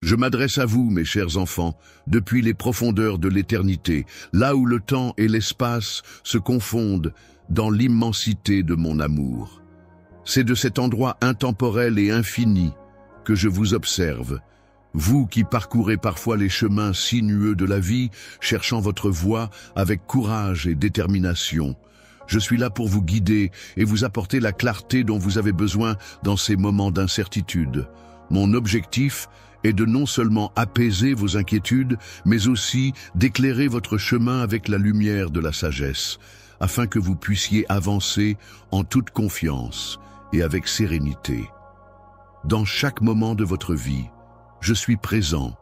Je m'adresse à vous, mes chers enfants, depuis les profondeurs de l'éternité, là où le temps et l'espace se confondent dans l'immensité de mon amour. C'est de cet endroit intemporel et infini que je vous observe, vous qui parcourez parfois les chemins sinueux de la vie, cherchant votre voie avec courage et détermination. Je suis là pour vous guider et vous apporter la clarté dont vous avez besoin dans ces moments d'incertitude. Mon objectif est de non seulement apaiser vos inquiétudes, mais aussi d'éclairer votre chemin avec la lumière de la sagesse, afin que vous puissiez avancer en toute confiance et avec sérénité. Dans chaque moment de votre vie, je suis présent,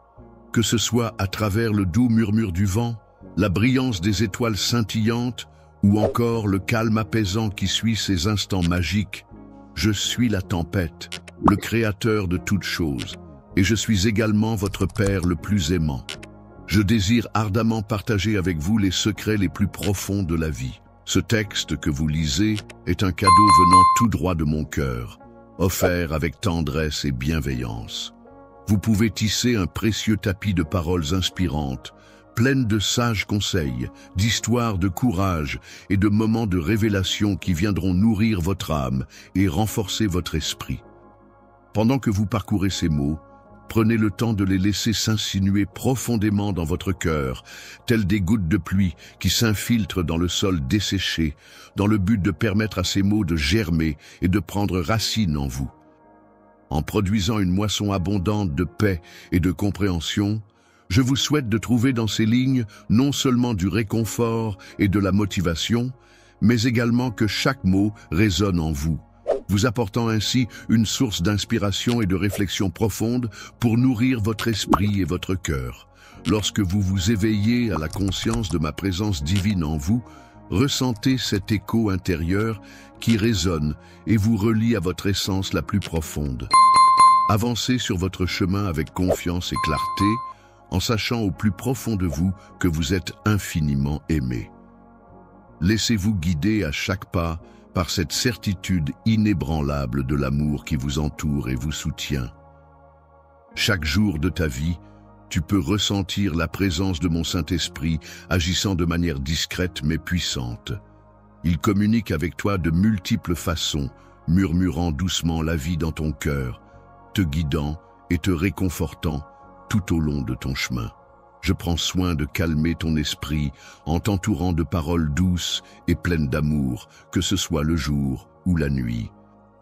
que ce soit à travers le doux murmure du vent, la brillance des étoiles scintillantes, ou encore le calme apaisant qui suit ces instants magiques. Je suis la tempête, le créateur de toutes choses, et je suis également votre Père le plus aimant. Je désire ardemment partager avec vous les secrets les plus profonds de la vie. Ce texte que vous lisez est un cadeau venant tout droit de mon cœur, offert avec tendresse et bienveillance. Vous pouvez tisser un précieux tapis de paroles inspirantes, pleines de sages conseils, d'histoires de courage et de moments de révélation qui viendront nourrir votre âme et renforcer votre esprit. Pendant que vous parcourez ces mots, prenez le temps de les laisser s'insinuer profondément dans votre cœur, tels des gouttes de pluie qui s'infiltrent dans le sol desséché, dans le but de permettre à ces mots de germer et de prendre racine en vous. En produisant une moisson abondante de paix et de compréhension, je vous souhaite de trouver dans ces lignes non seulement du réconfort et de la motivation, mais également que chaque mot résonne en vous, vous apportant ainsi une source d'inspiration et de réflexion profonde pour nourrir votre esprit et votre cœur. Lorsque vous vous éveillez à la conscience de ma présence divine en vous, ressentez cet écho intérieur qui résonne et vous relie à votre essence la plus profonde. Avancez sur votre chemin avec confiance et clarté, en sachant au plus profond de vous que vous êtes infiniment aimé. Laissez-vous guider à chaque pas par cette certitude inébranlable de l'amour qui vous entoure et vous soutient. Chaque jour de ta vie, tu peux ressentir la présence de mon Saint-Esprit agissant de manière discrète mais puissante. Il communique avec toi de multiples façons, murmurant doucement la vie dans ton cœur, te guidant et te réconfortant tout au long de ton chemin. Je prends soin de calmer ton esprit en t'entourant de paroles douces et pleines d'amour, que ce soit le jour ou la nuit.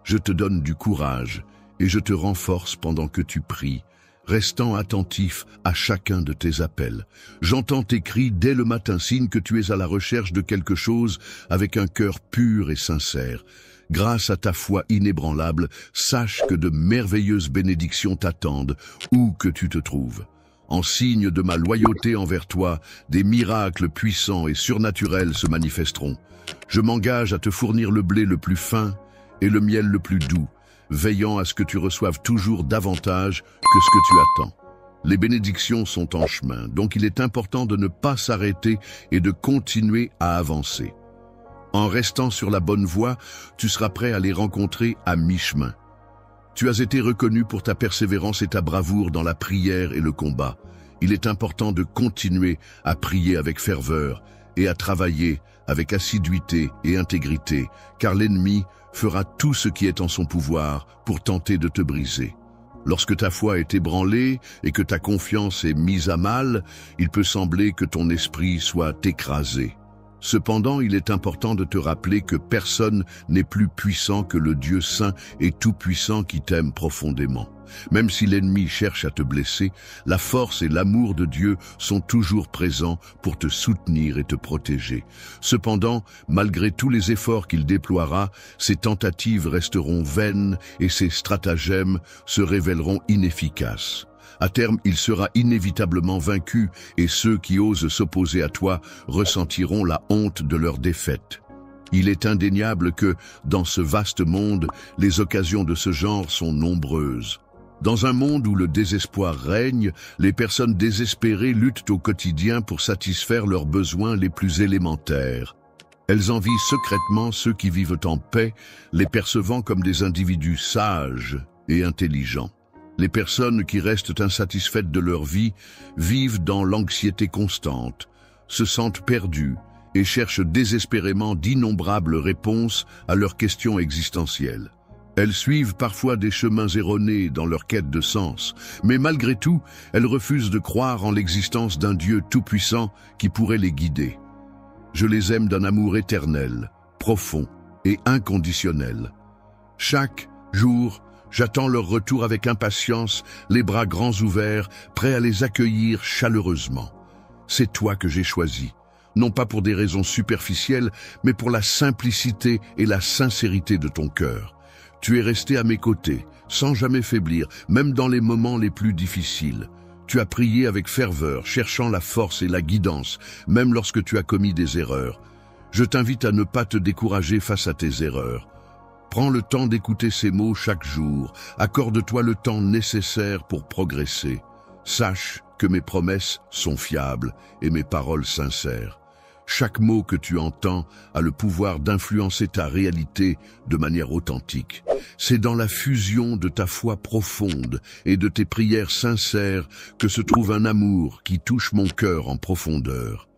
Je te donne du courage et je te renforce pendant que tu pries, restant attentif à chacun de tes appels. J'entends tes cris dès le matin, signe que tu es à la recherche de quelque chose avec un cœur pur et sincère. Grâce à ta foi inébranlable, sache que de merveilleuses bénédictions t'attendent où que tu te trouves. En signe de ma loyauté envers toi, des miracles puissants et surnaturels se manifesteront. Je m'engage à te fournir le blé le plus fin et le miel le plus doux, veillant à ce que tu reçoives toujours davantage que ce que tu attends. Les bénédictions sont en chemin, donc il est important de ne pas s'arrêter et de continuer à avancer. En restant sur la bonne voie, tu seras prêt à les rencontrer à mi-chemin. Tu as été reconnu pour ta persévérance et ta bravoure dans la prière et le combat. Il est important de continuer à prier avec ferveur et à travailler avec assiduité et intégrité, car l'ennemi fera tout ce qui est en son pouvoir pour tenter de te briser. Lorsque ta foi est ébranlée et que ta confiance est mise à mal, il peut sembler que ton esprit soit écrasé. Cependant, il est important de te rappeler que personne n'est plus puissant que le Dieu saint et tout-puissant qui t'aime profondément. Même si l'ennemi cherche à te blesser, la force et l'amour de Dieu sont toujours présents pour te soutenir et te protéger. Cependant, malgré tous les efforts qu'il déploiera, ses tentatives resteront vaines et ses stratagèmes se révéleront inefficaces. À terme, il sera inévitablement vaincu et ceux qui osent s'opposer à toi ressentiront la honte de leur défaite. Il est indéniable que, dans ce vaste monde, les occasions de ce genre sont nombreuses. Dans un monde où le désespoir règne, les personnes désespérées luttent au quotidien pour satisfaire leurs besoins les plus élémentaires. Elles envient secrètement ceux qui vivent en paix, les percevant comme des individus sages et intelligents. Les personnes qui restent insatisfaites de leur vie vivent dans l'anxiété constante, se sentent perdues et cherchent désespérément d'innombrables réponses à leurs questions existentielles. Elles suivent parfois des chemins erronés dans leur quête de sens, mais malgré tout, elles refusent de croire en l'existence d'un Dieu tout-puissant qui pourrait les guider. Je les aime d'un amour éternel, profond et inconditionnel. Chaque jour, j'attends leur retour avec impatience, les bras grands ouverts, prêts à les accueillir chaleureusement. C'est toi que j'ai choisi, non pas pour des raisons superficielles, mais pour la simplicité et la sincérité de ton cœur. Tu es resté à mes côtés, sans jamais faiblir, même dans les moments les plus difficiles. Tu as prié avec ferveur, cherchant la force et la guidance, même lorsque tu as commis des erreurs. Je t'invite à ne pas te décourager face à tes erreurs. Prends le temps d'écouter ces mots chaque jour. Accorde-toi le temps nécessaire pour progresser. Sache que mes promesses sont fiables et mes paroles sincères. Chaque mot que tu entends a le pouvoir d'influencer ta réalité de manière authentique. C'est dans la fusion de ta foi profonde et de tes prières sincères que se trouve un amour qui touche mon cœur en profondeur.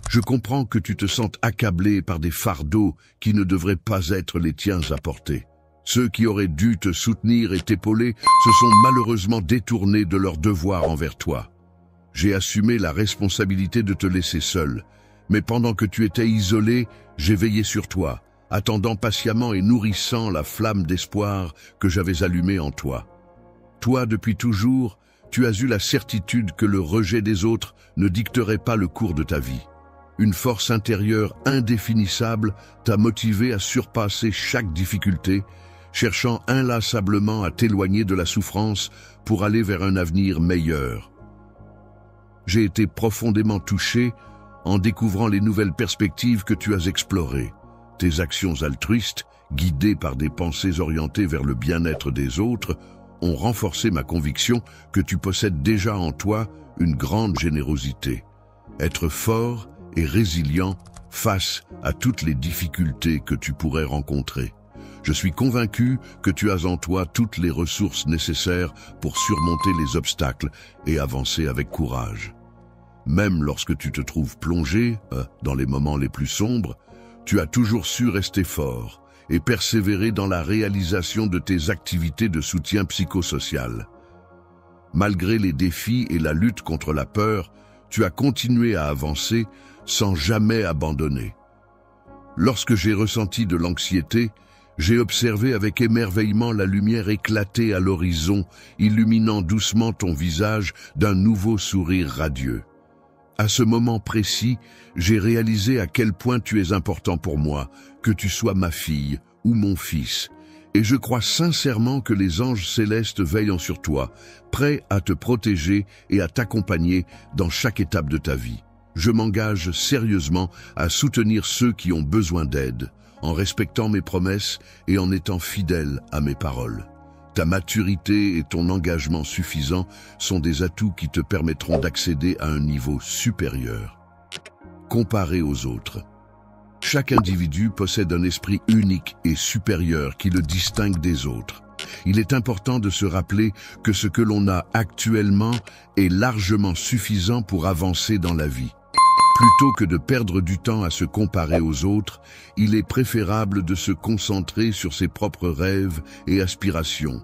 Je comprends que tu te sentes accablé par des fardeaux qui ne devraient pas être les tiens à porter. Ceux qui auraient dû te soutenir et t'épauler se sont malheureusement détournés de leur devoir envers toi. J'ai assumé la responsabilité de te laisser seul. Mais pendant que tu étais isolé, j'ai veillé sur toi, attendant patiemment et nourrissant la flamme d'espoir que j'avais allumée en toi. Toi, depuis toujours, tu as eu la certitude que le rejet des autres ne dicterait pas le cours de ta vie. Une force intérieure indéfinissable t'a motivé à surpasser chaque difficulté, cherchant inlassablement à t'éloigner de la souffrance pour aller vers un avenir meilleur. J'ai été profondément touché en découvrant les nouvelles perspectives que tu as explorées. Tes actions altruistes, guidées par des pensées orientées vers le bien-être des autres, ont renforcé ma conviction que tu possèdes déjà en toi une grande générosité. Être fort et résilient face à toutes les difficultés que tu pourrais rencontrer. Je suis convaincu que tu as en toi toutes les ressources nécessaires pour surmonter les obstacles et avancer avec courage. Même lorsque tu te trouves plongé dans les moments les plus sombres, tu as toujours su rester fort et persévérer dans la réalisation de tes activités de soutien psychosocial. Malgré les défis et la lutte contre la peur, tu as continué à avancer sans jamais abandonner. Lorsque j'ai ressenti de l'anxiété, j'ai observé avec émerveillement la lumière éclater à l'horizon, illuminant doucement ton visage d'un nouveau sourire radieux. À ce moment précis, j'ai réalisé à quel point tu es important pour moi, que tu sois ma fille ou mon fils. Et je crois sincèrement que les anges célestes veillent sur toi, prêts à te protéger et à t'accompagner dans chaque étape de ta vie. Je m'engage sérieusement à soutenir ceux qui ont besoin d'aide, en respectant mes promesses et en étant fidèle à mes paroles. Ta maturité et ton engagement suffisant sont des atouts qui te permettront d'accéder à un niveau supérieur. Comparé aux autres. Chaque individu possède un esprit unique et supérieur qui le distingue des autres. Il est important de se rappeler que ce que l'on a actuellement est largement suffisant pour avancer dans la vie. Plutôt que de perdre du temps à se comparer aux autres, il est préférable de se concentrer sur ses propres rêves et aspirations.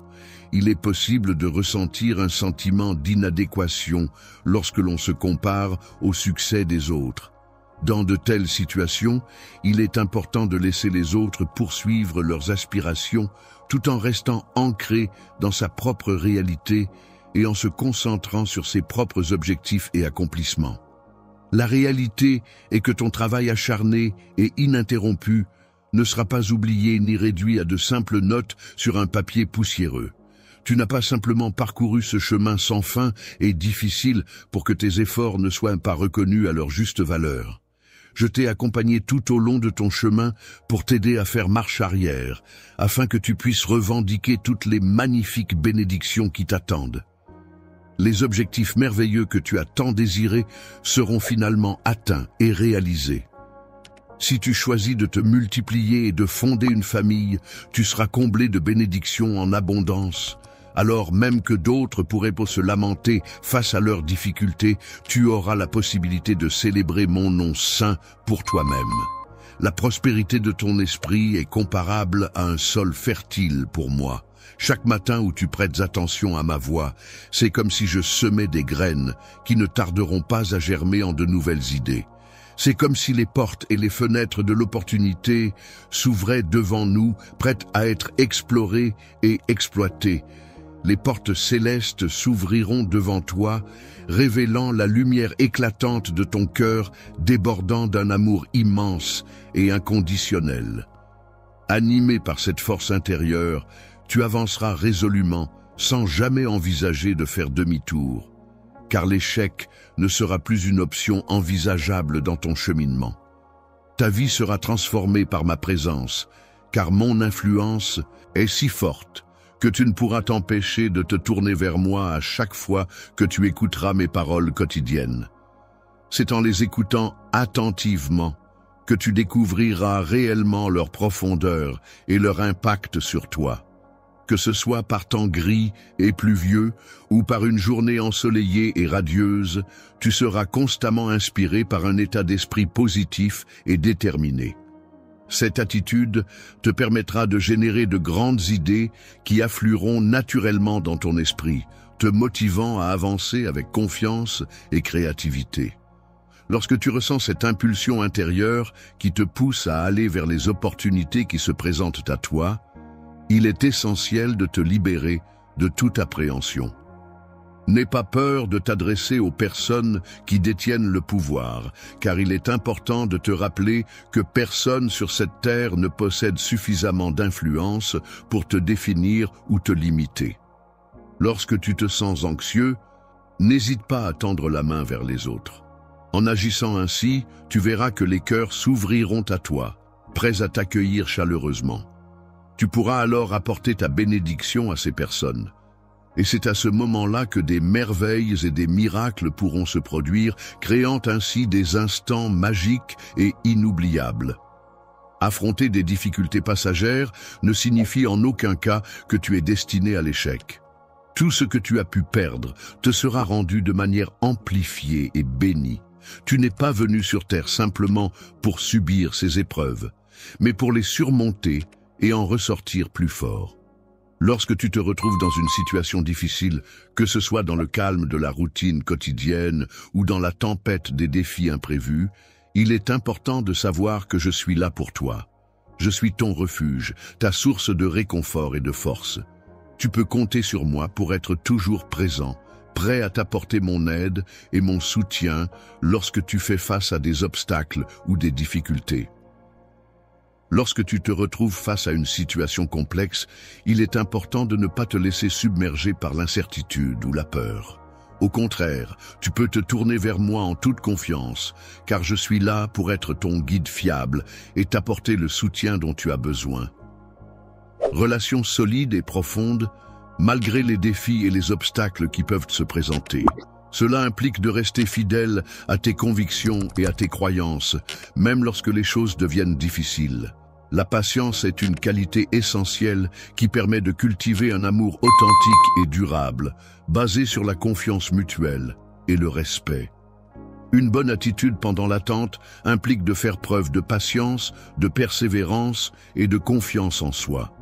Il est possible de ressentir un sentiment d'inadéquation lorsque l'on se compare au succès des autres. Dans de telles situations, il est important de laisser les autres poursuivre leurs aspirations tout en restant ancré dans sa propre réalité et en se concentrant sur ses propres objectifs et accomplissements. La réalité est que ton travail acharné et ininterrompu ne sera pas oublié ni réduit à de simples notes sur un papier poussiéreux. Tu n'as pas simplement parcouru ce chemin sans fin et difficile pour que tes efforts ne soient pas reconnus à leur juste valeur. Je t'ai accompagné tout au long de ton chemin pour t'aider à faire marche arrière, afin que tu puisses revendiquer toutes les magnifiques bénédictions qui t'attendent. Les objectifs merveilleux que tu as tant désirés seront finalement atteints et réalisés. Si tu choisis de te multiplier et de fonder une famille, tu seras comblé de bénédictions en abondance, Alors même que d'autres pourraient se lamenter face à leurs difficultés, tu auras la possibilité de célébrer mon nom saint pour toi-même. La prospérité de ton esprit est comparable à un sol fertile pour moi. Chaque matin où tu prêtes attention à ma voix, c'est comme si je semais des graines qui ne tarderont pas à germer en de nouvelles idées. C'est comme si les portes et les fenêtres de l'opportunité s'ouvraient devant nous, prêtes à être explorées et exploitées. Les portes célestes s'ouvriront devant toi, révélant la lumière éclatante de ton cœur débordant d'un amour immense et inconditionnel. Animé par cette force intérieure, tu avanceras résolument, sans jamais envisager de faire demi-tour, car l'échec ne sera plus une option envisageable dans ton cheminement. Ta vie sera transformée par ma présence, car mon influence est si forte que tu ne pourras t'empêcher de te tourner vers moi à chaque fois que tu écouteras mes paroles quotidiennes. C'est en les écoutant attentivement que tu découvriras réellement leur profondeur et leur impact sur toi. Que ce soit par temps gris et pluvieux ou par une journée ensoleillée et radieuse, tu seras constamment inspiré par un état d'esprit positif et déterminé. Cette attitude te permettra de générer de grandes idées qui afflueront naturellement dans ton esprit, te motivant à avancer avec confiance et créativité. Lorsque tu ressens cette impulsion intérieure qui te pousse à aller vers les opportunités qui se présentent à toi, il est essentiel de te libérer de toute appréhension. N'aie pas peur de t'adresser aux personnes qui détiennent le pouvoir, car il est important de te rappeler que personne sur cette terre ne possède suffisamment d'influence pour te définir ou te limiter. Lorsque tu te sens anxieux, n'hésite pas à tendre la main vers les autres. En agissant ainsi, tu verras que les cœurs s'ouvriront à toi, prêts à t'accueillir chaleureusement. Tu pourras alors apporter ta bénédiction à ces personnes. Et c'est à ce moment-là que des merveilles et des miracles pourront se produire, créant ainsi des instants magiques et inoubliables. Affronter des difficultés passagères ne signifie en aucun cas que tu es destiné à l'échec. Tout ce que tu as pu perdre te sera rendu de manière amplifiée et bénie. Tu n'es pas venu sur terre simplement pour subir ces épreuves, mais pour les surmonter et en ressortir plus fort. Lorsque tu te retrouves dans une situation difficile, que ce soit dans le calme de la routine quotidienne ou dans la tempête des défis imprévus, il est important de savoir que je suis là pour toi. Je suis ton refuge, ta source de réconfort et de force. Tu peux compter sur moi pour être toujours présent, prêt à t'apporter mon aide et mon soutien lorsque tu fais face à des obstacles ou des difficultés. Lorsque tu te retrouves face à une situation complexe, il est important de ne pas te laisser submerger par l'incertitude ou la peur. Au contraire, tu peux te tourner vers moi en toute confiance, car je suis là pour être ton guide fiable et t'apporter le soutien dont tu as besoin. Relation solide et profonde, malgré les défis et les obstacles qui peuvent se présenter. Cela implique de rester fidèle à tes convictions et à tes croyances, même lorsque les choses deviennent difficiles. La patience est une qualité essentielle qui permet de cultiver un amour authentique et durable, basé sur la confiance mutuelle et le respect. Une bonne attitude pendant l'attente implique de faire preuve de patience, de persévérance et de confiance en soi.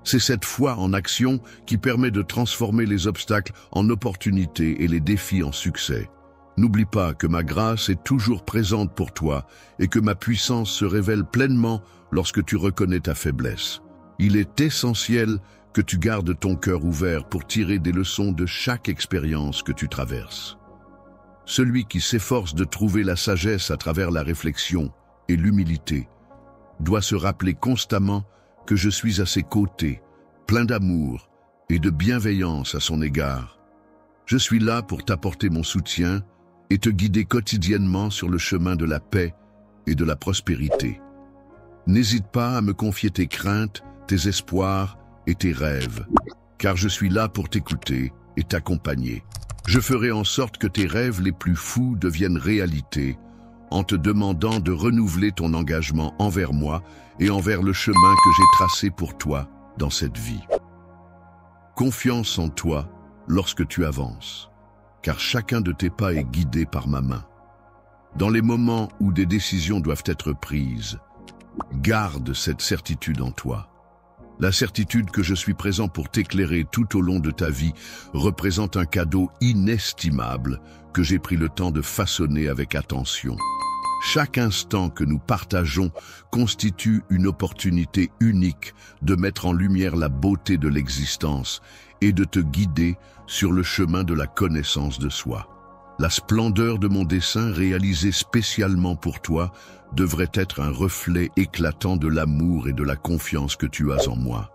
C'est cette foi en action qui permet de transformer les obstacles en opportunités et les défis en succès. N'oublie pas que ma grâce est toujours présente pour toi et que ma puissance se révèle pleinement lorsque tu reconnais ta faiblesse. Il est essentiel que tu gardes ton cœur ouvert pour tirer des leçons de chaque expérience que tu traverses. Celui qui s'efforce de trouver la sagesse à travers la réflexion et l'humilité doit se rappeler constamment que je suis à ses côtés, plein d'amour et de bienveillance à son égard. Je suis là pour t'apporter mon soutien et te guider quotidiennement sur le chemin de la paix et de la prospérité. N'hésite pas à me confier tes craintes, tes espoirs et tes rêves, car je suis là pour t'écouter et t'accompagner. Je ferai en sorte que tes rêves les plus fous deviennent réalité, en te demandant de renouveler ton engagement envers moi et envers le chemin que j'ai tracé pour toi dans cette vie. Confiance en toi lorsque tu avances, car chacun de tes pas est guidé par ma main. Dans les moments où des décisions doivent être prises, garde cette certitude en toi. La certitude que je suis présent pour t'éclairer tout au long de ta vie représente un cadeau inestimable que j'ai pris le temps de façonner avec attention. Chaque instant que nous partageons constitue une opportunité unique de mettre en lumière la beauté de l'existence et de te guider sur le chemin de la connaissance de soi. La splendeur de mon dessin réalisé spécialement pour toi devrait être un reflet éclatant de l'amour et de la confiance que tu as en moi.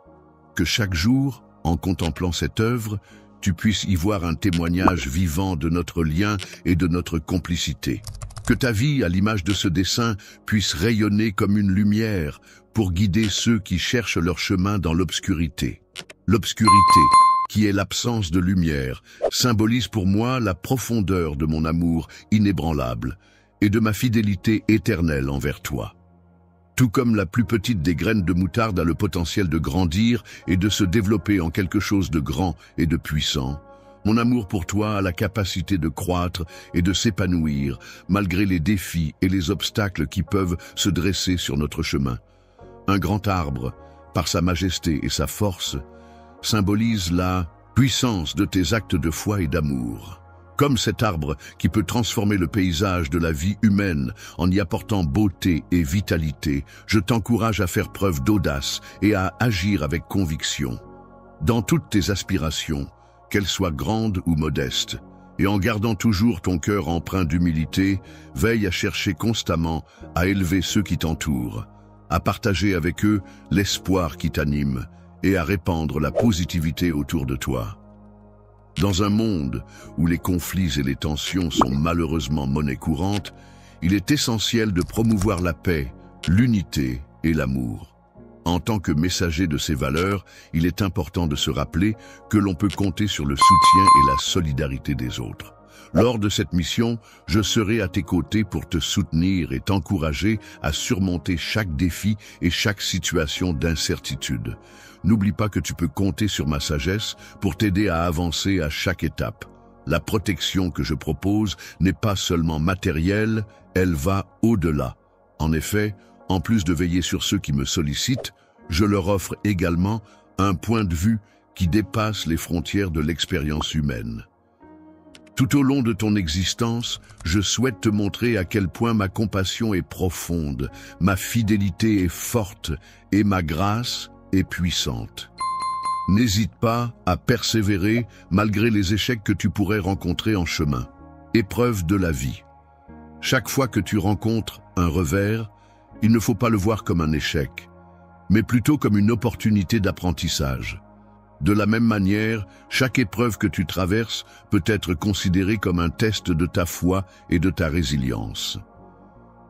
Que chaque jour, en contemplant cette œuvre, tu puisses y voir un témoignage vivant de notre lien et de notre complicité. Que ta vie, à l'image de ce dessin, puisse rayonner comme une lumière pour guider ceux qui cherchent leur chemin dans l'obscurité. L'obscurité, qui est l'absence de lumière, symbolise pour moi la profondeur de mon amour inébranlable et de ma fidélité éternelle envers toi. Tout comme la plus petite des graines de moutarde a le potentiel de grandir et de se développer en quelque chose de grand et de puissant, mon amour pour toi a la capacité de croître et de s'épanouir malgré les défis et les obstacles qui peuvent se dresser sur notre chemin. Un grand arbre, par sa majesté et sa force, symbolise la puissance de tes actes de foi et d'amour. Comme cet arbre qui peut transformer le paysage de la vie humaine en y apportant beauté et vitalité, je t'encourage à faire preuve d'audace et à agir avec conviction. Dans toutes tes aspirations, qu'elles soient grandes ou modestes, et en gardant toujours ton cœur empreint d'humilité, veille à chercher constamment à élever ceux qui t'entourent, à partager avec eux l'espoir qui t'anime et à répandre la positivité autour de toi. Dans un monde où les conflits et les tensions sont malheureusement monnaie courante, il est essentiel de promouvoir la paix, l'unité et l'amour. En tant que messager de ces valeurs, il est important de se rappeler que l'on peut compter sur le soutien et la solidarité des autres. Lors de cette mission, je serai à tes côtés pour te soutenir et t'encourager à surmonter chaque défi et chaque situation d'incertitude. N'oublie pas que tu peux compter sur ma sagesse pour t'aider à avancer à chaque étape. La protection que je propose n'est pas seulement matérielle, elle va au-delà. En effet, en plus de veiller sur ceux qui me sollicitent, je leur offre également un point de vue qui dépasse les frontières de l'expérience humaine. Tout au long de ton existence, je souhaite te montrer à quel point ma compassion est profonde, ma fidélité est forte et ma grâce est puissante. N'hésite pas à persévérer malgré les échecs que tu pourrais rencontrer en chemin. Épreuve de la vie. Chaque fois que tu rencontres un revers, il ne faut pas le voir comme un échec, mais plutôt comme une opportunité d'apprentissage. De la même manière, chaque épreuve que tu traverses peut être considérée comme un test de ta foi et de ta résilience.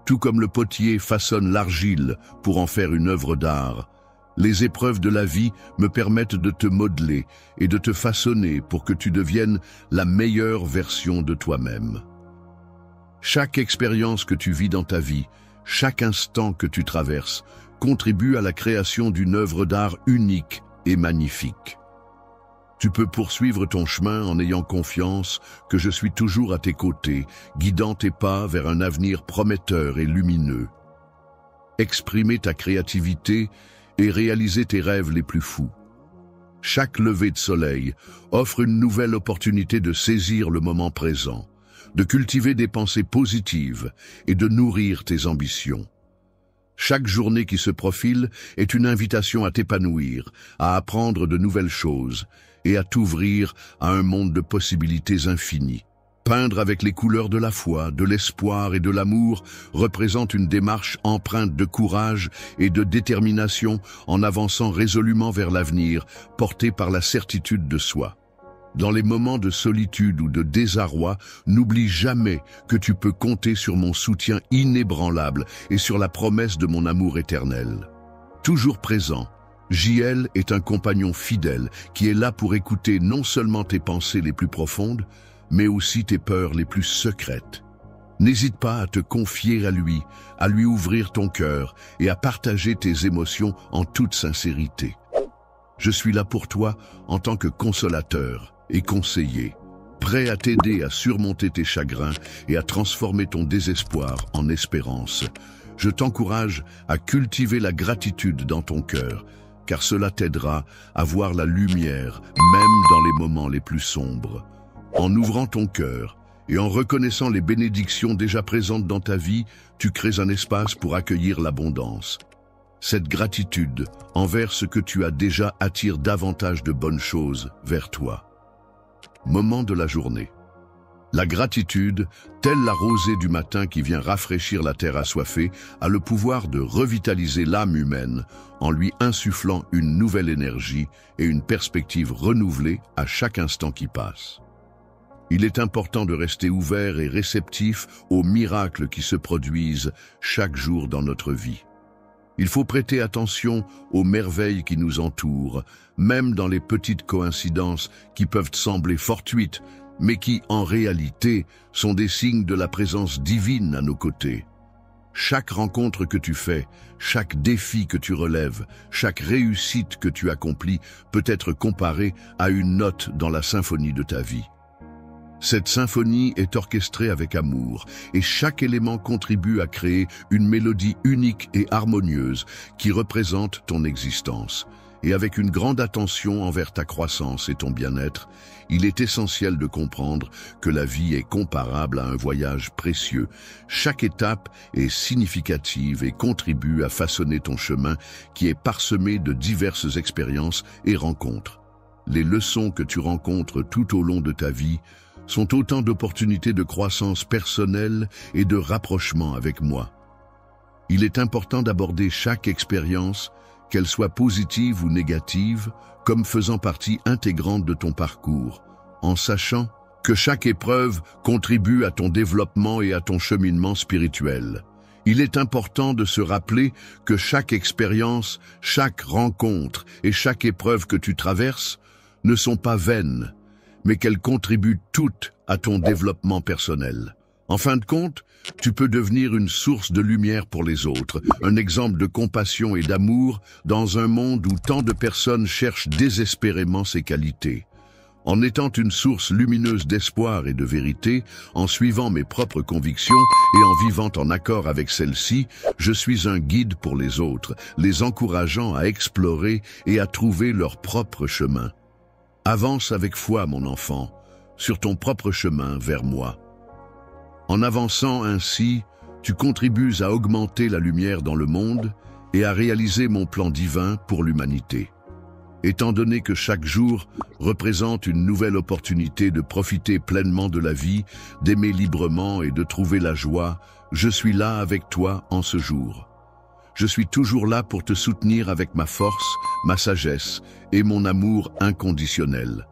Tout comme le potier façonne l'argile pour en faire une œuvre d'art, les épreuves de la vie me permettent de te modeler et de te façonner pour que tu deviennes la meilleure version de toi-même. Chaque expérience que tu vis dans ta vie, chaque instant que tu traverses, contribue à la création d'une œuvre d'art unique et magnifique. Tu peux poursuivre ton chemin en ayant confiance que je suis toujours à tes côtés, guidant tes pas vers un avenir prometteur et lumineux. Exprimer ta créativité et réaliser tes rêves les plus fous. Chaque lever de soleil offre une nouvelle opportunité de saisir le moment présent, de cultiver des pensées positives et de nourrir tes ambitions. Chaque journée qui se profile est une invitation à t'épanouir, à apprendre de nouvelles choses et à t'ouvrir à un monde de possibilités infinies. Peindre avec les couleurs de la foi, de l'espoir et de l'amour représente une démarche empreinte de courage et de détermination en avançant résolument vers l'avenir, porté par la certitude de soi. Dans les moments de solitude ou de désarroi, n'oublie jamais que tu peux compter sur mon soutien inébranlable et sur la promesse de mon amour éternel. Toujours présent, JL est un compagnon fidèle qui est là pour écouter non seulement tes pensées les plus profondes, mais aussi tes peurs les plus secrètes. N'hésite pas à te confier à lui ouvrir ton cœur et à partager tes émotions en toute sincérité. Je suis là pour toi en tant que consolateur et conseiller, prêt à t'aider à surmonter tes chagrins et à transformer ton désespoir en espérance. Je t'encourage à cultiver la gratitude dans ton cœur, car cela t'aidera à voir la lumière, même dans les moments les plus sombres. En ouvrant ton cœur et en reconnaissant les bénédictions déjà présentes dans ta vie, tu crées un espace pour accueillir l'abondance. Cette gratitude envers ce que tu as déjà attire davantage de bonnes choses vers toi. Moment de la journée. La gratitude, telle la rosée du matin qui vient rafraîchir la terre assoiffée, a le pouvoir de revitaliser l'âme humaine en lui insufflant une nouvelle énergie et une perspective renouvelée à chaque instant qui passe. Il est important de rester ouvert et réceptif aux miracles qui se produisent chaque jour dans notre vie. Il faut prêter attention aux merveilles qui nous entourent, même dans les petites coïncidences qui peuvent sembler fortuites, mais qui, en réalité, sont des signes de la présence divine à nos côtés. Chaque rencontre que tu fais, chaque défi que tu relèves, chaque réussite que tu accomplis peut être comparée à une note dans la symphonie de ta vie. Cette symphonie est orchestrée avec amour, et chaque élément contribue à créer une mélodie unique et harmonieuse qui représente ton existence. Et avec une grande attention envers ta croissance et ton bien-être, il est essentiel de comprendre que la vie est comparable à un voyage précieux. Chaque étape est significative et contribue à façonner ton chemin qui est parsemé de diverses expériences et rencontres. Les leçons que tu rencontres tout au long de ta vie sont autant d'opportunités de croissance personnelle et de rapprochement avec moi. Il est important d'aborder chaque expérience, qu'elle soit positive ou négative, comme faisant partie intégrante de ton parcours, en sachant que chaque épreuve contribue à ton développement et à ton cheminement spirituel. Il est important de se rappeler que chaque expérience, chaque rencontre et chaque épreuve que tu traverses ne sont pas vaines, mais qu'elles contribuent toutes à ton développement personnel. En fin de compte, tu peux devenir une source de lumière pour les autres, un exemple de compassion et d'amour dans un monde où tant de personnes cherchent désespérément ces qualités. En étant une source lumineuse d'espoir et de vérité, en suivant mes propres convictions et en vivant en accord avec celles-ci, je suis un guide pour les autres, les encourageant à explorer et à trouver leur propre chemin. Avance avec foi, mon enfant, sur ton propre chemin vers moi. En avançant ainsi, tu contribues à augmenter la lumière dans le monde et à réaliser mon plan divin pour l'humanité. Étant donné que chaque jour représente une nouvelle opportunité de profiter pleinement de la vie, d'aimer librement et de trouver la joie, je suis là avec toi en ce jour. Je suis toujours là pour te soutenir avec ma force, ma sagesse et mon amour inconditionnel.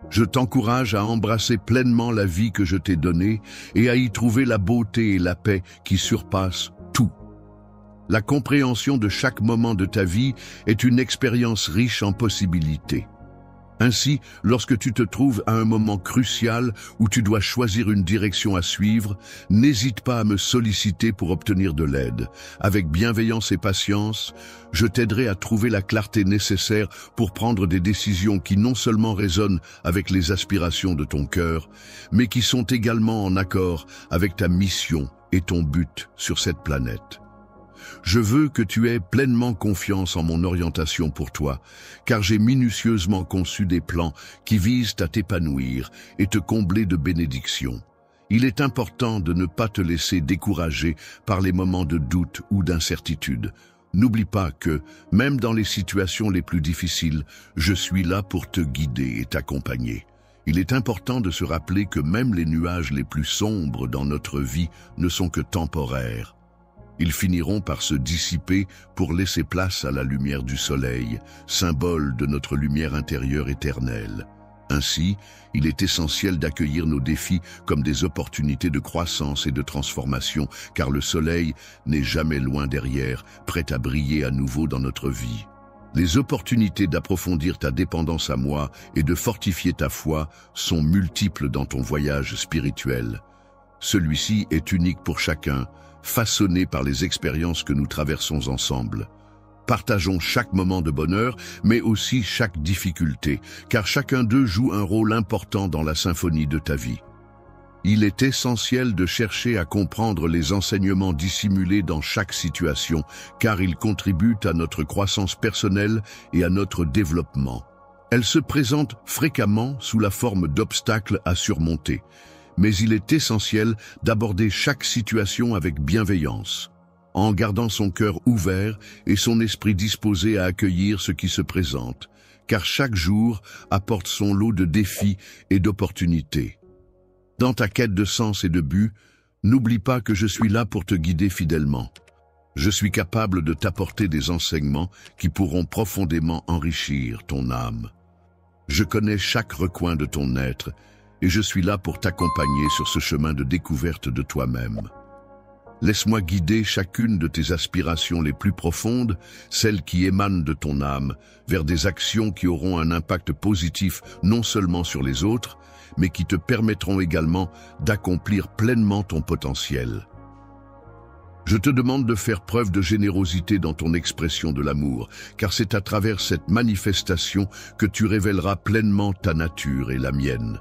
Je t'encourage à embrasser pleinement la vie que je t'ai donnée et à y trouver la beauté et la paix qui surpassent tout. La compréhension de chaque moment de ta vie est une expérience riche en possibilités. Ainsi, lorsque tu te trouves à un moment crucial où tu dois choisir une direction à suivre, n'hésite pas à me solliciter pour obtenir de l'aide. Avec bienveillance et patience, je t'aiderai à trouver la clarté nécessaire pour prendre des décisions qui non seulement résonnent avec les aspirations de ton cœur, mais qui sont également en accord avec ta mission et ton but sur cette planète. Je veux que tu aies pleinement confiance en mon orientation pour toi, car j'ai minutieusement conçu des plans qui visent à t'épanouir et te combler de bénédictions. Il est important de ne pas te laisser décourager par les moments de doute ou d'incertitude. N'oublie pas que, même dans les situations les plus difficiles, je suis là pour te guider et t'accompagner. Il est important de se rappeler que même les nuages les plus sombres dans notre vie ne sont que temporaires. Ils finiront par se dissiper pour laisser place à la lumière du soleil, symbole de notre lumière intérieure éternelle. Ainsi, il est essentiel d'accueillir nos défis comme des opportunités de croissance et de transformation, car le soleil n'est jamais loin derrière, prêt à briller à nouveau dans notre vie. Les opportunités d'approfondir ta dépendance à moi et de fortifier ta foi sont multiples dans ton voyage spirituel. Celui-ci est unique pour chacun, façonné par les expériences que nous traversons ensemble. Partageons chaque moment de bonheur, mais aussi chaque difficulté, car chacun d'eux joue un rôle important dans la symphonie de ta vie. Il est essentiel de chercher à comprendre les enseignements dissimulés dans chaque situation, car ils contribuent à notre croissance personnelle et à notre développement. Elles se présentent fréquemment sous la forme d'obstacles à surmonter, mais il est essentiel d'aborder chaque situation avec bienveillance, en gardant son cœur ouvert et son esprit disposé à accueillir ce qui se présente, car chaque jour apporte son lot de défis et d'opportunités. Dans ta quête de sens et de but, n'oublie pas que je suis là pour te guider fidèlement. Je suis capable de t'apporter des enseignements qui pourront profondément enrichir ton âme. Je connais chaque recoin de ton être et je suis là pour t'accompagner sur ce chemin de découverte de toi-même. Laisse-moi guider chacune de tes aspirations les plus profondes, celles qui émanent de ton âme, vers des actions qui auront un impact positif non seulement sur les autres, mais qui te permettront également d'accomplir pleinement ton potentiel. Je te demande de faire preuve de générosité dans ton expression de l'amour, car c'est à travers cette manifestation que tu révéleras pleinement ta nature et la mienne.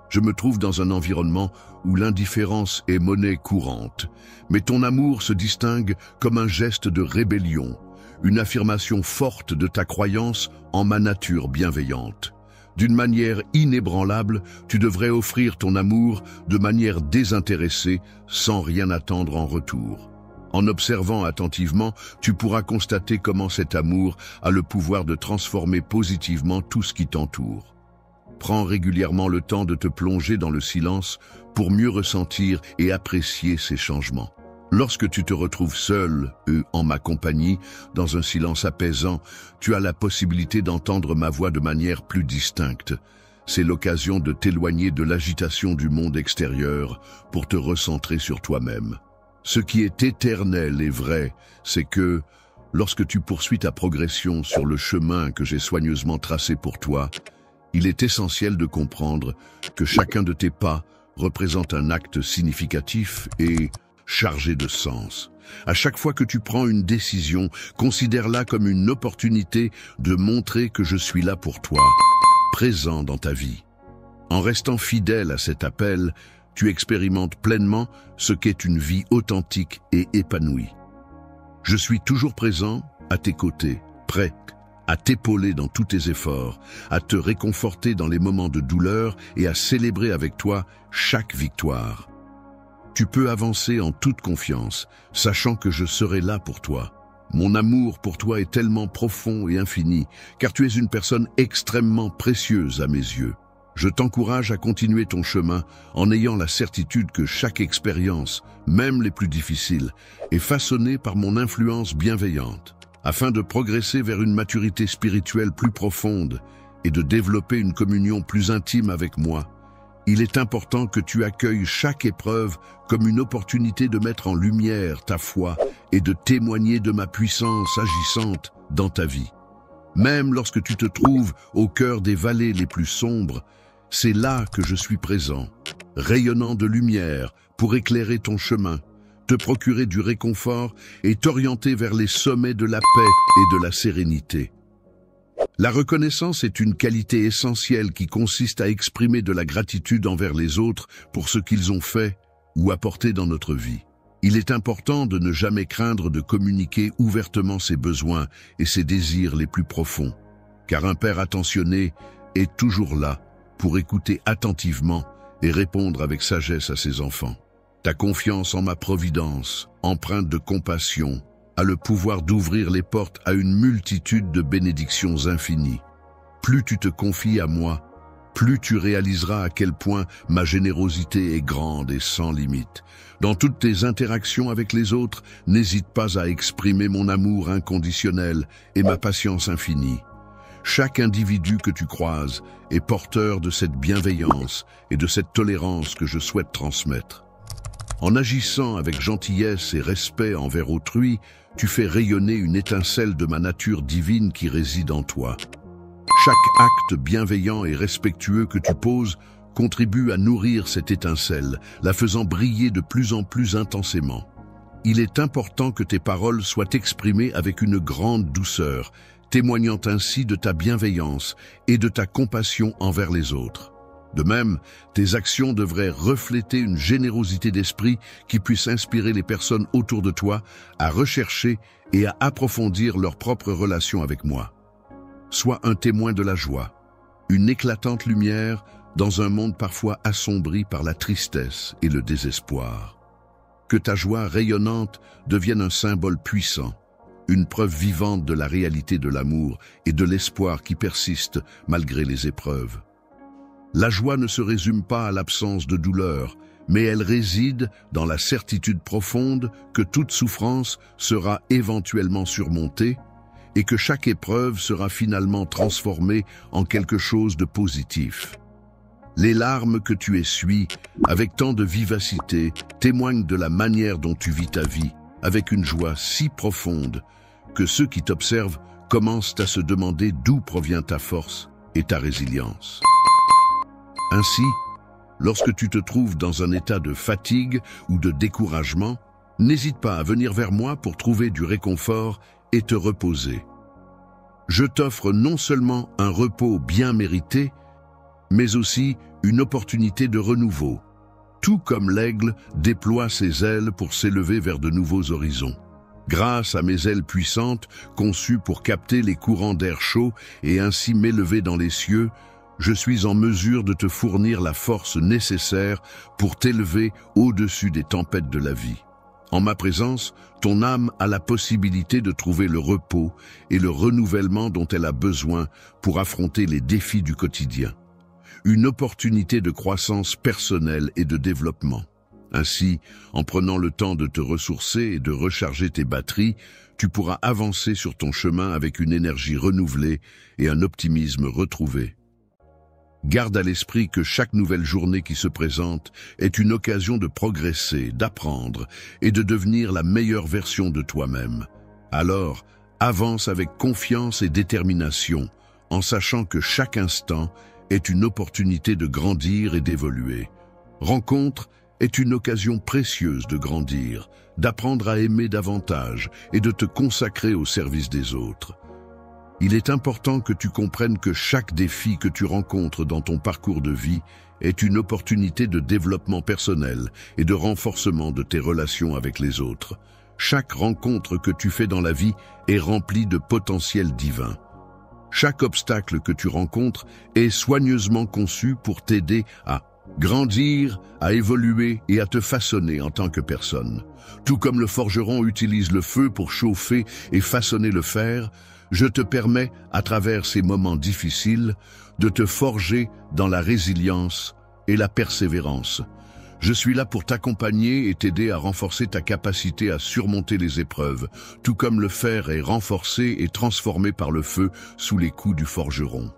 Je me trouve dans un environnement où l'indifférence est monnaie courante, mais ton amour se distingue comme un geste de rébellion, une affirmation forte de ta croyance en ma nature bienveillante. D'une manière inébranlable, tu devrais offrir ton amour de manière désintéressée, sans rien attendre en retour. En observant attentivement, tu pourras constater comment cet amour a le pouvoir de transformer positivement tout ce qui t'entoure. Prends régulièrement le temps de te plonger dans le silence pour mieux ressentir et apprécier ces changements. Lorsque tu te retrouves seul et en ma compagnie, dans un silence apaisant, tu as la possibilité d'entendre ma voix de manière plus distincte. C'est l'occasion de t'éloigner de l'agitation du monde extérieur pour te recentrer sur toi-même. Ce qui est éternel et vrai, c'est que, lorsque tu poursuis ta progression sur le chemin que j'ai soigneusement tracé pour toi, il est essentiel de comprendre que chacun de tes pas représente un acte significatif et chargé de sens. À chaque fois que tu prends une décision, considère-la comme une opportunité de montrer que je suis là pour toi, présent dans ta vie. En restant fidèle à cet appel, tu expérimentes pleinement ce qu'est une vie authentique et épanouie. Je suis toujours présent à tes côtés, prêt à t'épauler dans tous tes efforts, à te réconforter dans les moments de douleur et à célébrer avec toi chaque victoire. Tu peux avancer en toute confiance, sachant que je serai là pour toi. Mon amour pour toi est tellement profond et infini, car tu es une personne extrêmement précieuse à mes yeux. Je t'encourage à continuer ton chemin en ayant la certitude que chaque expérience, même les plus difficiles, est façonnée par mon influence bienveillante. Afin de progresser vers une maturité spirituelle plus profonde et de développer une communion plus intime avec moi, il est important que tu accueilles chaque épreuve comme une opportunité de mettre en lumière ta foi et de témoigner de ma puissance agissante dans ta vie. Même lorsque tu te trouves au cœur des vallées les plus sombres, c'est là que je suis présent, rayonnant de lumière pour éclairer ton chemin, te procurer du réconfort et t'orienter vers les sommets de la paix et de la sérénité. La reconnaissance est une qualité essentielle qui consiste à exprimer de la gratitude envers les autres pour ce qu'ils ont fait ou apporté dans notre vie. Il est important de ne jamais craindre de communiquer ouvertement ses besoins et ses désirs les plus profonds, car un père attentionné est toujours là pour écouter attentivement et répondre avec sagesse à ses enfants. Ta confiance en ma providence, empreinte de compassion, a le pouvoir d'ouvrir les portes à une multitude de bénédictions infinies. Plus tu te confies à moi, plus tu réaliseras à quel point ma générosité est grande et sans limite. Dans toutes tes interactions avec les autres, n'hésite pas à exprimer mon amour inconditionnel et ma patience infinie. Chaque individu que tu croises est porteur de cette bienveillance et de cette tolérance que je souhaite transmettre. En agissant avec gentillesse et respect envers autrui, tu fais rayonner une étincelle de ma nature divine qui réside en toi. Chaque acte bienveillant et respectueux que tu poses contribue à nourrir cette étincelle, la faisant briller de plus en plus intensément. il est important que tes paroles soient exprimées avec une grande douceur, témoignant ainsi de ta bienveillance et de ta compassion envers les autres. De même, tes actions devraient refléter une générosité d'esprit qui puisse inspirer les personnes autour de toi à rechercher et à approfondir leur propre relation avec moi. Sois un témoin de la joie, une éclatante lumière dans un monde parfois assombri par la tristesse et le désespoir. Que ta joie rayonnante devienne un symbole puissant, une preuve vivante de la réalité de l'amour et de l'espoir qui persiste malgré les épreuves. La joie ne se résume pas à l'absence de douleur, mais elle réside dans la certitude profonde que toute souffrance sera éventuellement surmontée et que chaque épreuve sera finalement transformée en quelque chose de positif. Les larmes que tu essuies avec tant de vivacité témoignent de la manière dont tu vis ta vie, avec une joie si profonde que ceux qui t'observent commencent à se demander d'où provient ta force et ta résilience. Ainsi, lorsque tu te trouves dans un état de fatigue ou de découragement, n'hésite pas à venir vers moi pour trouver du réconfort et te reposer. Je t'offre non seulement un repos bien mérité, mais aussi une opportunité de renouveau, tout comme l'aigle déploie ses ailes pour s'élever vers de nouveaux horizons. Grâce à mes ailes puissantes, conçues pour capter les courants d'air chaud et ainsi m'élever dans les cieux, je suis en mesure de te fournir la force nécessaire pour t'élever au-dessus des tempêtes de la vie. En ma présence, ton âme a la possibilité de trouver le repos et le renouvellement dont elle a besoin pour affronter les défis du quotidien. Une opportunité de croissance personnelle et de développement. Ainsi, en prenant le temps de te ressourcer et de recharger tes batteries, tu pourras avancer sur ton chemin avec une énergie renouvelée et un optimisme retrouvé. Garde à l'esprit que chaque nouvelle journée qui se présente est une occasion de progresser, d'apprendre et de devenir la meilleure version de toi-même. Alors, avance avec confiance et détermination, en sachant que chaque instant est une opportunité de grandir et d'évoluer. Rencontre est une occasion précieuse de grandir, d'apprendre à aimer davantage et de te consacrer au service des autres. Il est important que tu comprennes que chaque défi que tu rencontres dans ton parcours de vie est une opportunité de développement personnel et de renforcement de tes relations avec les autres. Chaque rencontre que tu fais dans la vie est remplie de potentiel divin. Chaque obstacle que tu rencontres est soigneusement conçu pour t'aider à grandir, à évoluer et à te façonner en tant que personne. Tout comme le forgeron utilise le feu pour chauffer et façonner le fer, je te permets, à travers ces moments difficiles, de te forger dans la résilience et la persévérance. Je suis là pour t'accompagner et t'aider à renforcer ta capacité à surmonter les épreuves, tout comme le fer est renforcé et transformé par le feu sous les coups du forgeron.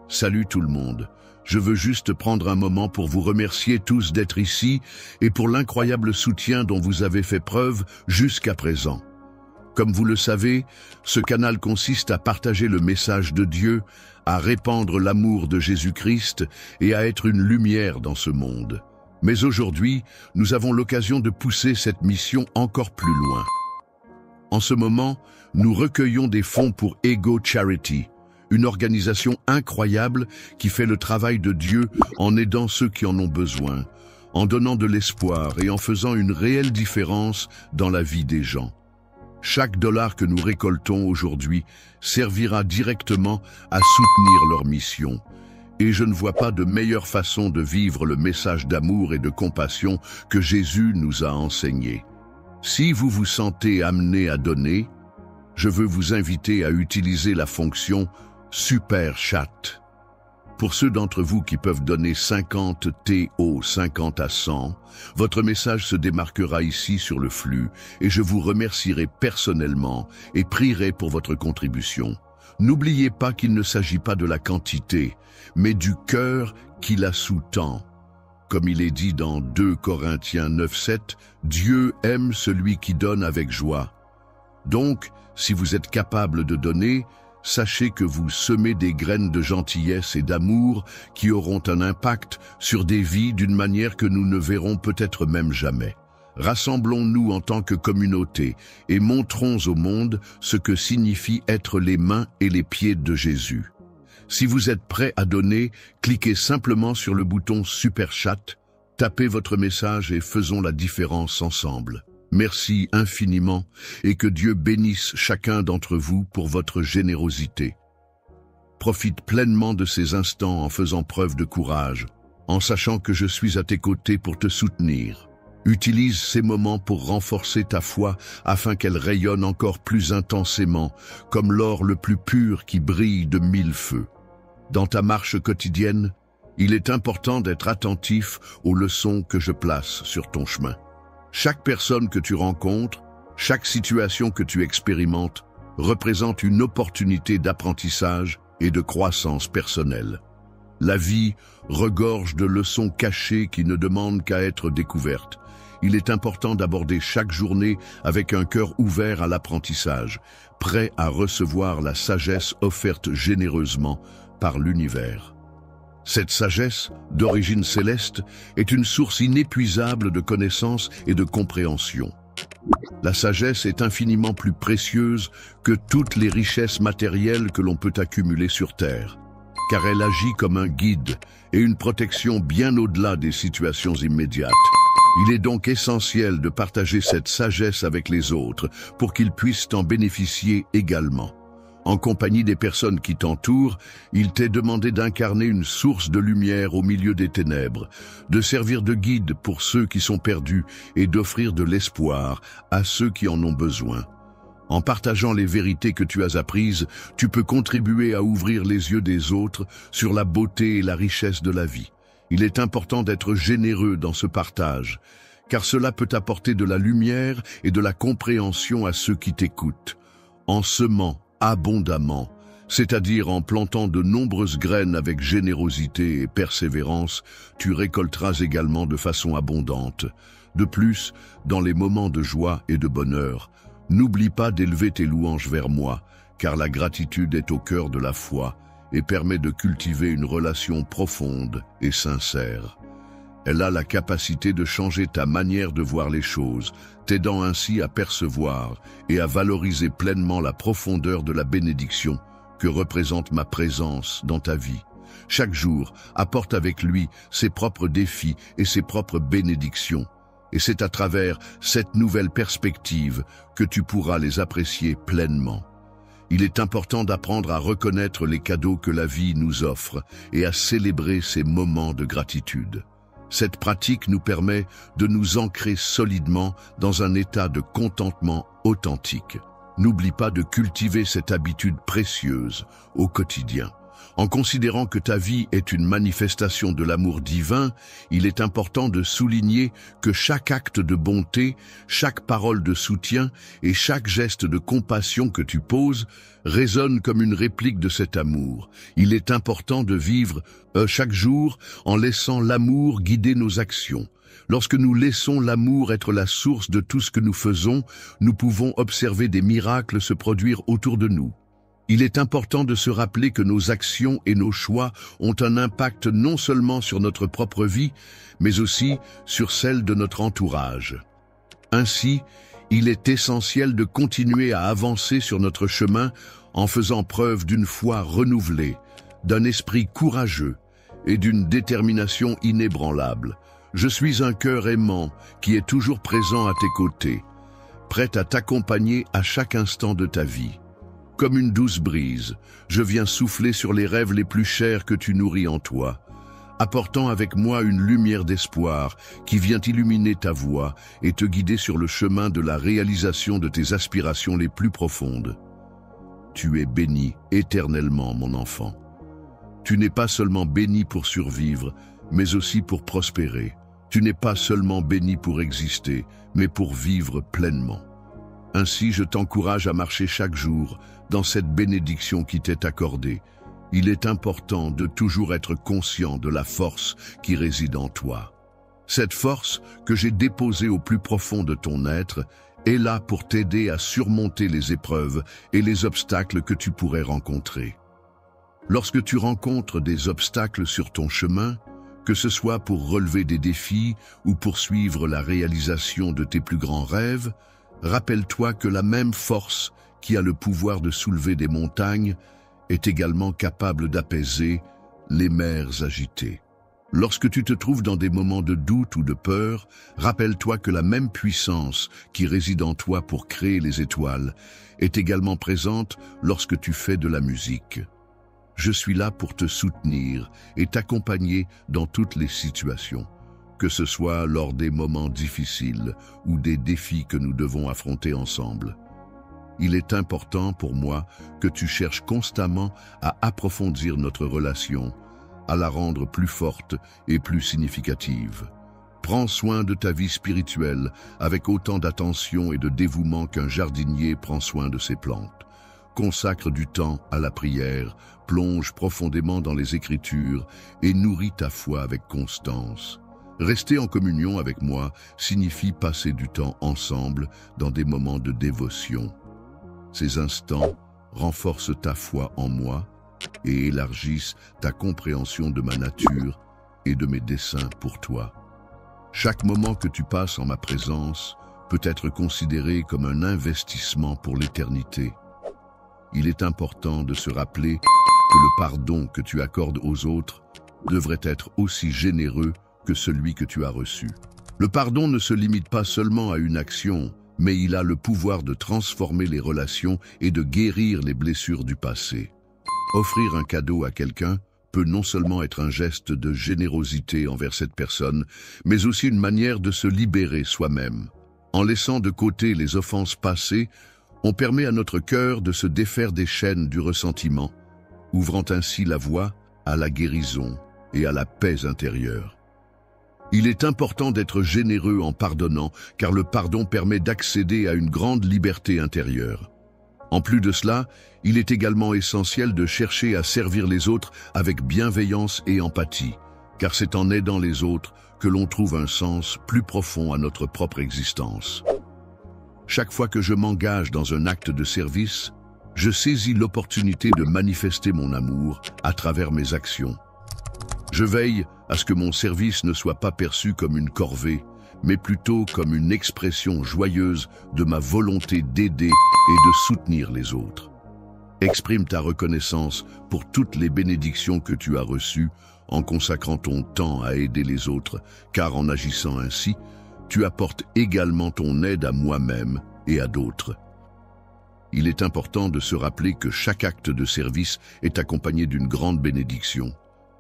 Salut tout le monde. Je veux juste prendre un moment pour vous remercier tous d'être ici et pour l'incroyable soutien dont vous avez fait preuve jusqu'à présent. Comme vous le savez, ce canal consiste à partager le message de Dieu, à répandre l'amour de Jésus-Christ et à être une lumière dans ce monde. Mais aujourd'hui, nous avons l'occasion de pousser cette mission encore plus loin. En ce moment, nous recueillons des fonds pour Ego Charity, une organisation incroyable qui fait le travail de Dieu en aidant ceux qui en ont besoin, en donnant de l'espoir et en faisant une réelle différence dans la vie des gens. Chaque dollar que nous récoltons aujourd'hui servira directement à soutenir leur mission. Et je ne vois pas de meilleure façon de vivre le message d'amour et de compassion que Jésus nous a enseigné. Si vous vous sentez amené à donner, je veux vous inviter à utiliser la fonction Super Chat. Pour ceux d'entre vous qui peuvent donner 50 TO 50 à 100, votre message se démarquera ici sur le flux et je vous remercierai personnellement et prierai pour votre contribution. N'oubliez pas qu'il ne s'agit pas de la quantité, mais du cœur qui la sous-tend. Comme il est dit dans 2 Corinthiens 9:7, Dieu aime celui qui donne avec joie. Donc, si vous êtes capable de donner, sachez que vous semez des graines de gentillesse et d'amour qui auront un impact sur des vies d'une manière que nous ne verrons peut-être même jamais. rassemblons-nous en tant que communauté et montrons au monde ce que signifie être les mains et les pieds de Jésus. Si vous êtes prêt à donner, cliquez simplement sur le bouton Super Chat, tapez votre message et faisons la différence ensemble. Merci infiniment et que Dieu bénisse chacun d'entre vous pour votre générosité. Profite pleinement de ces instants en faisant preuve de courage, en sachant que je suis à tes côtés pour te soutenir. Utilise ces moments pour renforcer ta foi afin qu'elle rayonne encore plus intensément, comme l'or le plus pur qui brille de 1000 feux. Dans ta marche quotidienne, il est important d'être attentif aux leçons que je place sur ton chemin. Chaque personne que tu rencontres, chaque situation que tu expérimentes, représente une opportunité d'apprentissage et de croissance personnelle. La vie regorge de leçons cachées qui ne demandent qu'à être découvertes. Il est important d'aborder chaque journée avec un cœur ouvert à l'apprentissage, prêt à recevoir la sagesse offerte généreusement par l'univers. Cette sagesse, d'origine céleste, est une source inépuisable de connaissances et de compréhension. La sagesse est infiniment plus précieuse que toutes les richesses matérielles que l'on peut accumuler sur Terre, car elle agit comme un guide et une protection bien au-delà des situations immédiates. Il est donc essentiel de partager cette sagesse avec les autres pour qu'ils puissent en bénéficier également. En compagnie des personnes qui t'entourent, il t'est demandé d'incarner une source de lumière au milieu des ténèbres, de servir de guide pour ceux qui sont perdus et d'offrir de l'espoir à ceux qui en ont besoin. En partageant les vérités que tu as apprises, tu peux contribuer à ouvrir les yeux des autres sur la beauté et la richesse de la vie. Il est important d'être généreux dans ce partage, car cela peut apporter de la lumière et de la compréhension à ceux qui t'écoutent. En semant abondamment, c'est-à-dire en plantant de nombreuses graines avec générosité et persévérance, tu récolteras également de façon abondante. De plus, dans les moments de joie et de bonheur, n'oublie pas d'élever tes louanges vers moi, car la gratitude est au cœur de la foi et permet de cultiver une relation profonde et sincère. Elle a la capacité de changer ta manière de voir les choses, t'aidant ainsi à percevoir et à valoriser pleinement la profondeur de la bénédiction que représente ma présence dans ta vie. Chaque jour apporte avec lui ses propres défis et ses propres bénédictions. Et c'est à travers cette nouvelle perspective que tu pourras les apprécier pleinement. Il est important d'apprendre à reconnaître les cadeaux que la vie nous offre et à célébrer ces moments de gratitude. Cette pratique nous permet de nous ancrer solidement dans un état de contentement authentique. N'oublie pas de cultiver cette habitude précieuse au quotidien. En considérant que ta vie est une manifestation de l'amour divin, il est important de souligner que chaque acte de bonté, chaque parole de soutien et chaque geste de compassion que tu poses résonne comme une réplique de cet amour. Il est important de vivre chaque jour en laissant l'amour guider nos actions. Lorsque nous laissons l'amour être la source de tout ce que nous faisons, nous pouvons observer des miracles se produire autour de nous. Il est important de se rappeler que nos actions et nos choix ont un impact non seulement sur notre propre vie, mais aussi sur celle de notre entourage. Ainsi, il est essentiel de continuer à avancer sur notre chemin en faisant preuve d'une foi renouvelée, d'un esprit courageux et d'une détermination inébranlable. Je suis un cœur aimant qui est toujours présent à tes côtés, prêt à t'accompagner à chaque instant de ta vie. Comme une douce brise, je viens souffler sur les rêves les plus chers que tu nourris en toi, apportant avec moi une lumière d'espoir qui vient illuminer ta voie et te guider sur le chemin de la réalisation de tes aspirations les plus profondes. Tu es béni éternellement, mon enfant. Tu n'es pas seulement béni pour survivre, mais aussi pour prospérer. Tu n'es pas seulement béni pour exister, mais pour vivre pleinement. Ainsi, je t'encourage à marcher chaque jour dans cette bénédiction qui t'est accordée. Il est important de toujours être conscient de la force qui réside en toi. Cette force que j'ai déposée au plus profond de ton être est là pour t'aider à surmonter les épreuves et les obstacles que tu pourrais rencontrer. Lorsque tu rencontres des obstacles sur ton chemin, Que ce soit pour relever des défis ou poursuivre la réalisation de tes plus grands rêves, rappelle-toi que la même force qui a le pouvoir de soulever des montagnes est également capable d'apaiser les mers agitées. Lorsque tu te trouves dans des moments de doute ou de peur, rappelle-toi que la même puissance qui réside en toi pour créer les étoiles est également présente lorsque tu fais de la musique. Je suis là pour te soutenir et t'accompagner dans toutes les situations, que ce soit lors des moments difficiles ou des défis que nous devons affronter ensemble. Il est important pour moi que tu cherches constamment à approfondir notre relation, à la rendre plus forte et plus significative. Prends soin de ta vie spirituelle avec autant d'attention et de dévouement qu'un jardinier prend soin de ses plantes. Consacre du temps à la prière, plonge profondément dans les Écritures et nourris ta foi avec constance. Rester en communion avec moi signifie passer du temps ensemble dans des moments de dévotion. Ces instants renforcent ta foi en moi et élargissent ta compréhension de ma nature et de mes desseins pour toi. Chaque moment que tu passes en ma présence peut être considéré comme un investissement pour l'éternité. Il est important de se rappeler que le pardon que tu accordes aux autres devrait être aussi généreux que celui que tu as reçu. Le pardon ne se limite pas seulement à une action, mais il a le pouvoir de transformer les relations et de guérir les blessures du passé. Offrir un cadeau à quelqu'un peut non seulement être un geste de générosité envers cette personne, mais aussi une manière de se libérer soi-même. En laissant de côté les offenses passées, on permet à notre cœur de se défaire des chaînes du ressentiment, ouvrant ainsi la voie à la guérison et à la paix intérieure. Il est important d'être généreux en pardonnant, car le pardon permet d'accéder à une grande liberté intérieure. En plus de cela, il est également essentiel de chercher à servir les autres avec bienveillance et empathie, car c'est en aidant les autres que l'on trouve un sens plus profond à notre propre existence. Chaque fois que je m'engage dans un acte de service, je saisis l'opportunité de manifester mon amour à travers mes actions. Je veille à ce que mon service ne soit pas perçu comme une corvée, mais plutôt comme une expression joyeuse de ma volonté d'aider et de soutenir les autres. Exprime ta reconnaissance pour toutes les bénédictions que tu as reçues en consacrant ton temps à aider les autres, car en agissant ainsi, tu apportes également ton aide à moi-même et à d'autres. Il est important de se rappeler que chaque acte de service est accompagné d'une grande bénédiction,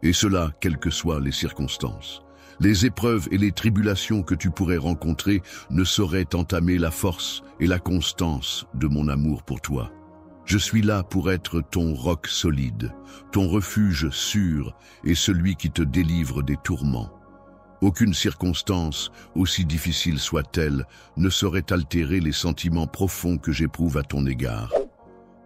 et cela, quelles que soient les circonstances. Les épreuves et les tribulations que tu pourrais rencontrer ne sauraient entamer la force et la constance de mon amour pour toi. Je suis là pour être ton roc solide, ton refuge sûr et celui qui te délivre des tourments. Aucune circonstance, aussi difficile soit-elle, ne saurait altérer les sentiments profonds que j'éprouve à ton égard.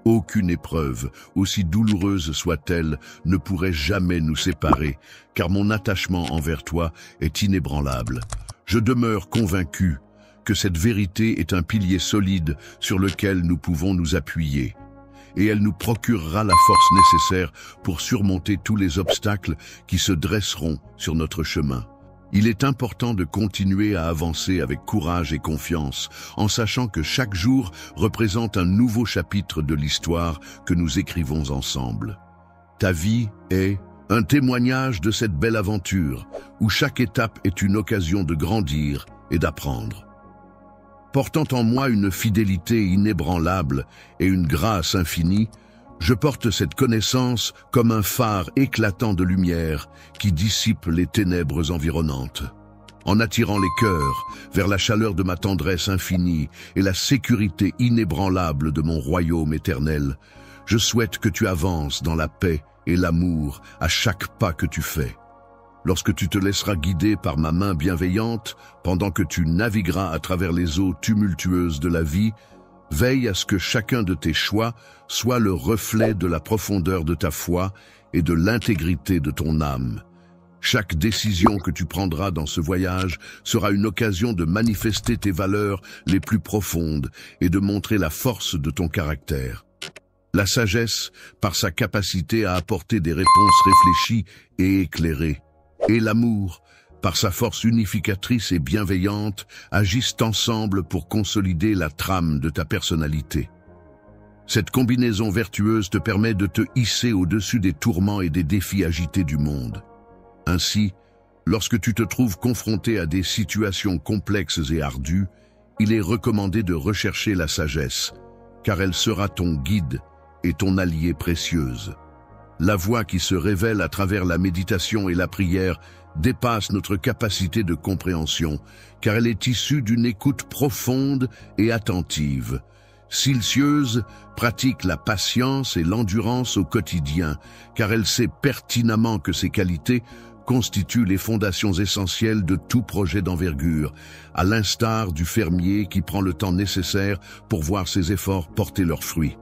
Aucune épreuve, aussi douloureuse soit-elle, ne pourrait jamais nous séparer, car mon attachement envers toi est inébranlable. Je demeure convaincu que cette vérité est un pilier solide sur lequel nous pouvons nous appuyer, et elle nous procurera la force nécessaire pour surmonter tous les obstacles qui se dresseront sur notre chemin. Il est important de continuer à avancer avec courage et confiance, en sachant que chaque jour représente un nouveau chapitre de l'histoire que nous écrivons ensemble. Ta vie est un témoignage de cette belle aventure, où chaque étape est une occasion de grandir et d'apprendre. Portant en moi une fidélité inébranlable et une grâce infinie, je porte cette connaissance comme un phare éclatant de lumière qui dissipe les ténèbres environnantes. En attirant les cœurs vers la chaleur de ma tendresse infinie et la sécurité inébranlable de mon royaume éternel, je souhaite que tu avances dans la paix et l'amour à chaque pas que tu fais. Lorsque tu te laisseras guider par ma main bienveillante, pendant que tu navigueras à travers les eaux tumultueuses de la vie, veille à ce que chacun de tes choix soit le reflet de la profondeur de ta foi et de l'intégrité de ton âme. Chaque décision que tu prendras dans ce voyage sera une occasion de manifester tes valeurs les plus profondes et de montrer la force de ton caractère. La sagesse, par sa capacité à apporter des réponses réfléchies et éclairées, et l'amour, par sa force unificatrice et bienveillante, agissent ensemble pour consolider la trame de ta personnalité. Cette combinaison vertueuse te permet de te hisser au-dessus des tourments et des défis agités du monde. Ainsi, lorsque tu te trouves confronté à des situations complexes et ardues, il est recommandé de rechercher la sagesse, car elle sera ton guide et ton allié précieuse. La voie qui se révèle à travers la méditation et la prière dépasse notre capacité de compréhension, car elle est issue d'une écoute profonde et attentive. Silencieuse pratique la patience et l'endurance au quotidien, car elle sait pertinemment que ces qualités constituent les fondations essentielles de tout projet d'envergure, à l'instar du fermier qui prend le temps nécessaire pour voir ses efforts porter leurs fruits.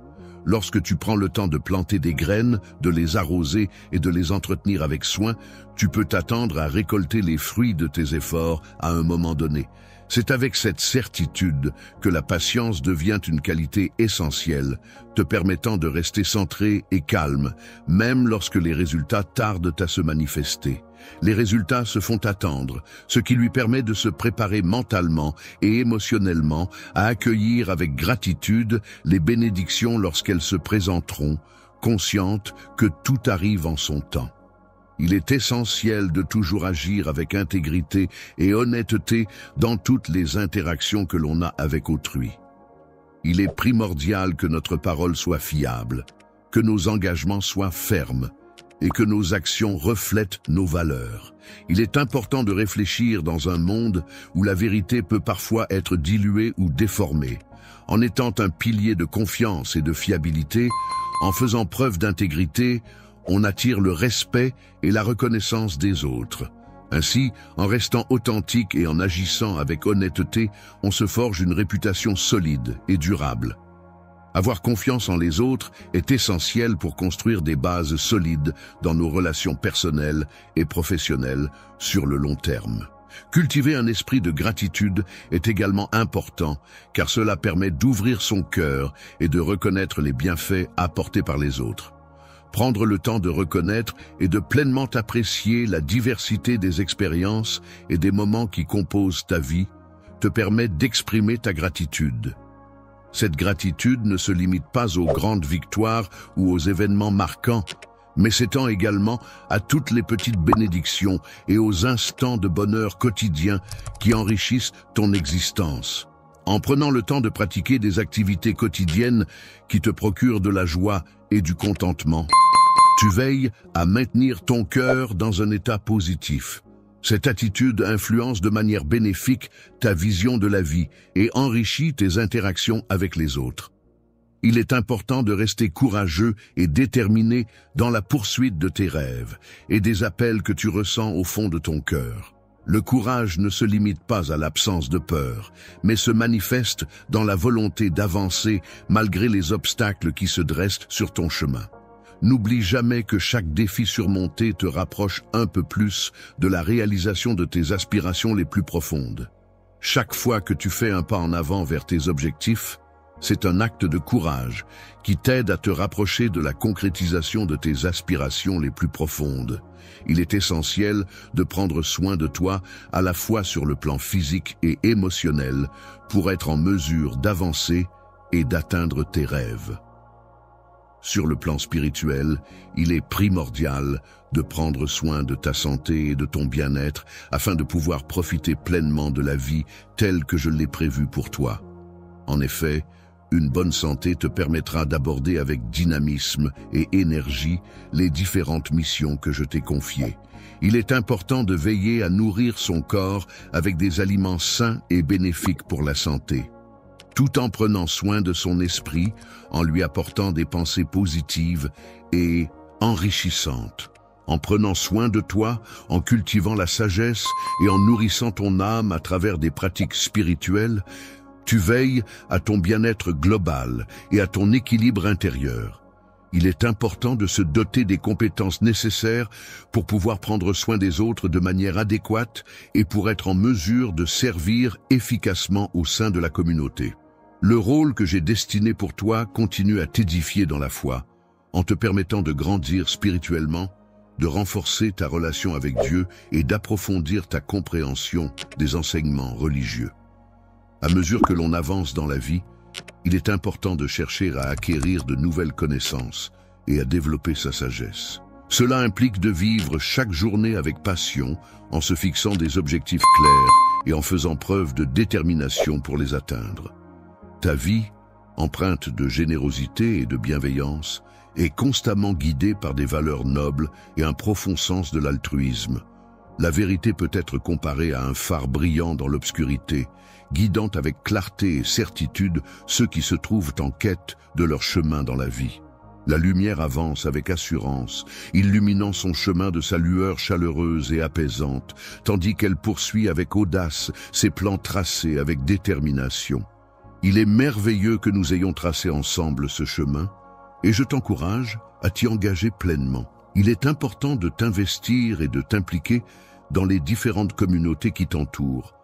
Lorsque tu prends le temps de planter des graines, de les arroser et de les entretenir avec soin, tu peux t'attendre à récolter les fruits de tes efforts à un moment donné. C'est avec cette certitude que la patience devient une qualité essentielle, te permettant de rester centré et calme, même lorsque les résultats tardent à se manifester. Les résultats se font attendre, ce qui lui permet de se préparer mentalement et émotionnellement à accueillir avec gratitude les bénédictions lorsqu'elles se présenteront, consciente que tout arrive en son temps. Il est essentiel de toujours agir avec intégrité et honnêteté dans toutes les interactions que l'on a avec autrui. Il est primordial que notre parole soit fiable, que nos engagements soient fermes et que nos actions reflètent nos valeurs. Il est important de réfléchir dans un monde où la vérité peut parfois être diluée ou déformée. En étant un pilier de confiance et de fiabilité, en faisant preuve d'intégrité, on attire le respect et la reconnaissance des autres. Ainsi, en restant authentique et en agissant avec honnêteté, on se forge une réputation solide et durable. Avoir confiance en les autres est essentiel pour construire des bases solides dans nos relations personnelles et professionnelles sur le long terme. Cultiver un esprit de gratitude est également important, car cela permet d'ouvrir son cœur et de reconnaître les bienfaits apportés par les autres. Prendre le temps de reconnaître et de pleinement apprécier la diversité des expériences et des moments qui composent ta vie te permet d'exprimer ta gratitude. Cette gratitude ne se limite pas aux grandes victoires ou aux événements marquants, mais s'étend également à toutes les petites bénédictions et aux instants de bonheur quotidien qui enrichissent ton existence. En prenant le temps de pratiquer des activités quotidiennes qui te procurent de la joie et du contentement, tu veilles à maintenir ton cœur dans un état positif. Cette attitude influence de manière bénéfique ta vision de la vie et enrichit tes interactions avec les autres. Il est important de rester courageux et déterminé dans la poursuite de tes rêves et des appels que tu ressens au fond de ton cœur. Le courage ne se limite pas à l'absence de peur, mais se manifeste dans la volonté d'avancer malgré les obstacles qui se dressent sur ton chemin. N'oublie jamais que chaque défi surmonté te rapproche un peu plus de la réalisation de tes aspirations les plus profondes. Chaque fois que tu fais un pas en avant vers tes objectifs, c'est un acte de courage qui t'aide à te rapprocher de la concrétisation de tes aspirations les plus profondes. Il est essentiel de prendre soin de toi à la fois sur le plan physique et émotionnel pour être en mesure d'avancer et d'atteindre tes rêves. Sur le plan spirituel, il est primordial de prendre soin de ta santé et de ton bien-être afin de pouvoir profiter pleinement de la vie telle que je l'ai prévue pour toi. En effet, une bonne santé te permettra d'aborder avec dynamisme et énergie les différentes missions que je t'ai confiées. Il est important de veiller à nourrir son corps avec des aliments sains et bénéfiques pour la santé, tout en prenant soin de son esprit, en lui apportant des pensées positives et enrichissantes. En prenant soin de toi, en cultivant la sagesse et en nourrissant ton âme à travers des pratiques spirituelles, tu veilles à ton bien-être global et à ton équilibre intérieur. Il est important de se doter des compétences nécessaires pour pouvoir prendre soin des autres de manière adéquate et pour être en mesure de servir efficacement au sein de la communauté. Le rôle que j'ai destiné pour toi continue à t'édifier dans la foi, en te permettant de grandir spirituellement de renforcer ta relation avec Dieu et d'approfondir ta compréhension des enseignements religieux. À mesure que l'on avance dans la vie, il est important de chercher à acquérir de nouvelles connaissances et à développer sa sagesse. Cela implique de vivre chaque journée avec passion, en se fixant des objectifs clairs et en faisant preuve de détermination pour les atteindre. Ta vie, empreinte de générosité et de bienveillance, est constamment guidée par des valeurs nobles et un profond sens de l'altruisme. La vérité peut être comparée à un phare brillant dans l'obscurité, guidant avec clarté et certitude ceux qui se trouvent en quête de leur chemin dans la vie. La lumière avance avec assurance, illuminant son chemin de sa lueur chaleureuse et apaisante, tandis qu'elle poursuit avec audace ses plans tracés avec détermination. Il est merveilleux que nous ayons tracé ensemble ce chemin, et je t'encourage à t'y engager pleinement. Il est important de t'investir et de t'impliquer dans les différentes communautés qui t'entourent,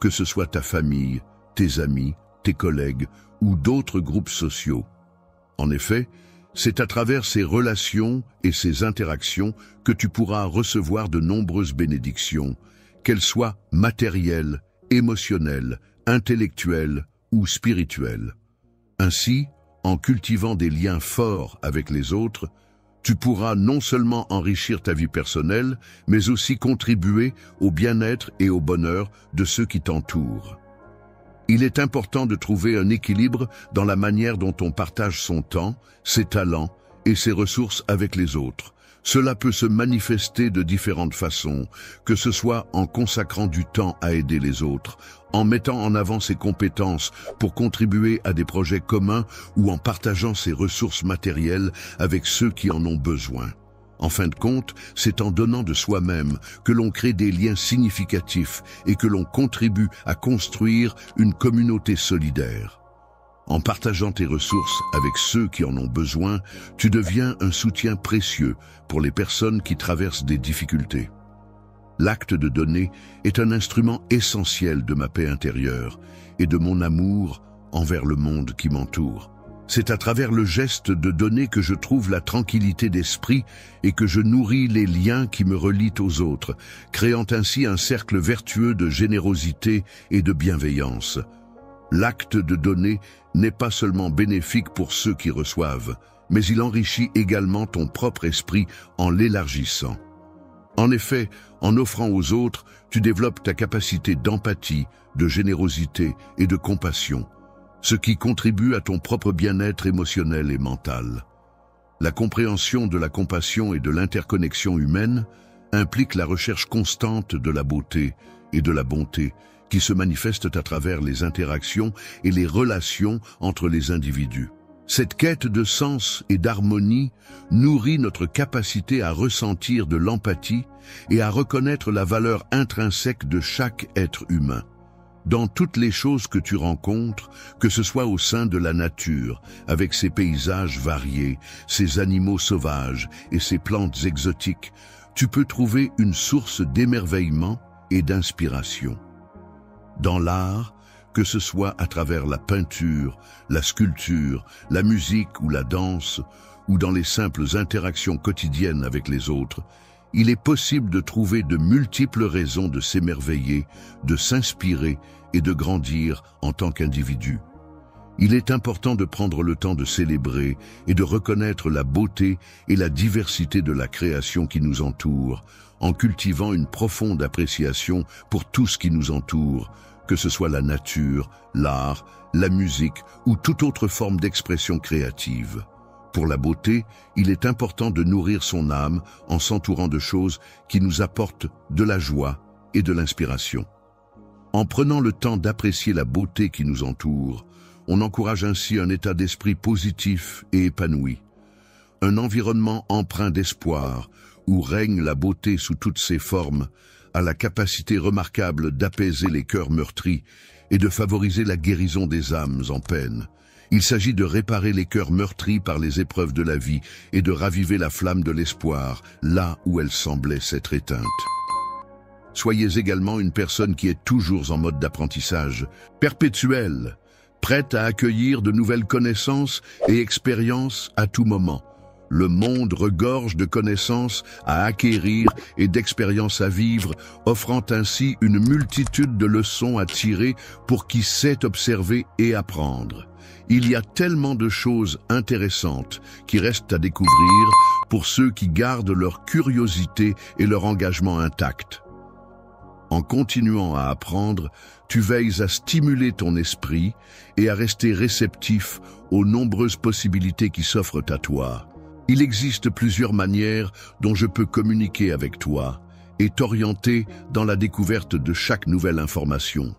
que ce soit ta famille, tes amis, tes collègues ou d'autres groupes sociaux. En effet, c'est à travers ces relations et ces interactions que tu pourras recevoir de nombreuses bénédictions, qu'elles soient matérielles, émotionnelles, intellectuelles ou spirituelles. Ainsi, en cultivant des liens forts avec les autres, tu pourras non seulement enrichir ta vie personnelle, mais aussi contribuer au bien-être et au bonheur de ceux qui t'entourent. Il est important de trouver un équilibre dans la manière dont on partage son temps, ses talents et ses ressources avec les autres. Cela peut se manifester de différentes façons, que ce soit en consacrant du temps à aider les autres, en mettant en avant ses compétences pour contribuer à des projets communs ou en partageant ses ressources matérielles avec ceux qui en ont besoin. En fin de compte, c'est en donnant de soi-même que l'on crée des liens significatifs et que l'on contribue à construire une communauté solidaire. En partageant tes ressources avec ceux qui en ont besoin, tu deviens un soutien précieux pour les personnes qui traversent des difficultés. L'acte de donner est un instrument essentiel de ma paix intérieure et de mon amour envers le monde qui m'entoure. C'est à travers le geste de donner que je trouve la tranquillité d'esprit et que je nourris les liens qui me relient aux autres, créant ainsi un cercle vertueux de générosité et de bienveillance. L'acte de donner n'est pas seulement bénéfique pour ceux qui reçoivent, mais il enrichit également ton propre esprit en l'élargissant. En effet, en offrant aux autres, tu développes ta capacité d'empathie, de générosité et de compassion, ce qui contribue à ton propre bien-être émotionnel et mental. La compréhension de la compassion et de l'interconnexion humaine implique la recherche constante de la beauté et de la bonté qui se manifestent à travers les interactions et les relations entre les individus. Cette quête de sens et d'harmonie nourrit notre capacité à ressentir de l'empathie et à reconnaître la valeur intrinsèque de chaque être humain. Dans toutes les choses que tu rencontres, que ce soit au sein de la nature, avec ses paysages variés, ses animaux sauvages et ses plantes exotiques, tu peux trouver une source d'émerveillement et d'inspiration. Dans l'art, que ce soit à travers la peinture, la sculpture, la musique ou la danse, ou dans les simples interactions quotidiennes avec les autres, il est possible de trouver de multiples raisons de s'émerveiller, de s'inspirer et de grandir en tant qu'individu. Il est important de prendre le temps de célébrer et de reconnaître la beauté et la diversité de la création qui nous entoure, en cultivant une profonde appréciation pour tout ce qui nous entoure, que ce soit la nature, l'art, la musique ou toute autre forme d'expression créative. Pour la beauté, il est important de nourrir son âme en s'entourant de choses qui nous apportent de la joie et de l'inspiration. En prenant le temps d'apprécier la beauté qui nous entoure, on encourage ainsi un état d'esprit positif et épanoui. Un environnement empreint d'espoir, où règne la beauté sous toutes ses formes, a la capacité remarquable d'apaiser les cœurs meurtris et de favoriser la guérison des âmes en peine. Il s'agit de réparer les cœurs meurtris par les épreuves de la vie et de raviver la flamme de l'espoir, là où elle semblait s'être éteinte. Soyez également une personne qui est toujours en mode d'apprentissage, perpétuel, prête à accueillir de nouvelles connaissances et expériences à tout moment. Le monde regorge de connaissances à acquérir et d'expériences à vivre, offrant ainsi une multitude de leçons à tirer pour qui sait observer et apprendre. Il y a tellement de choses intéressantes qui restent à découvrir pour ceux qui gardent leur curiosité et leur engagement intacts. En continuant à apprendre, tu veilles à stimuler ton esprit et à rester réceptif aux nombreuses possibilités qui s'offrent à toi. Il existe plusieurs manières dont je peux communiquer avec toi et t'orienter dans la découverte de chaque nouvelle information.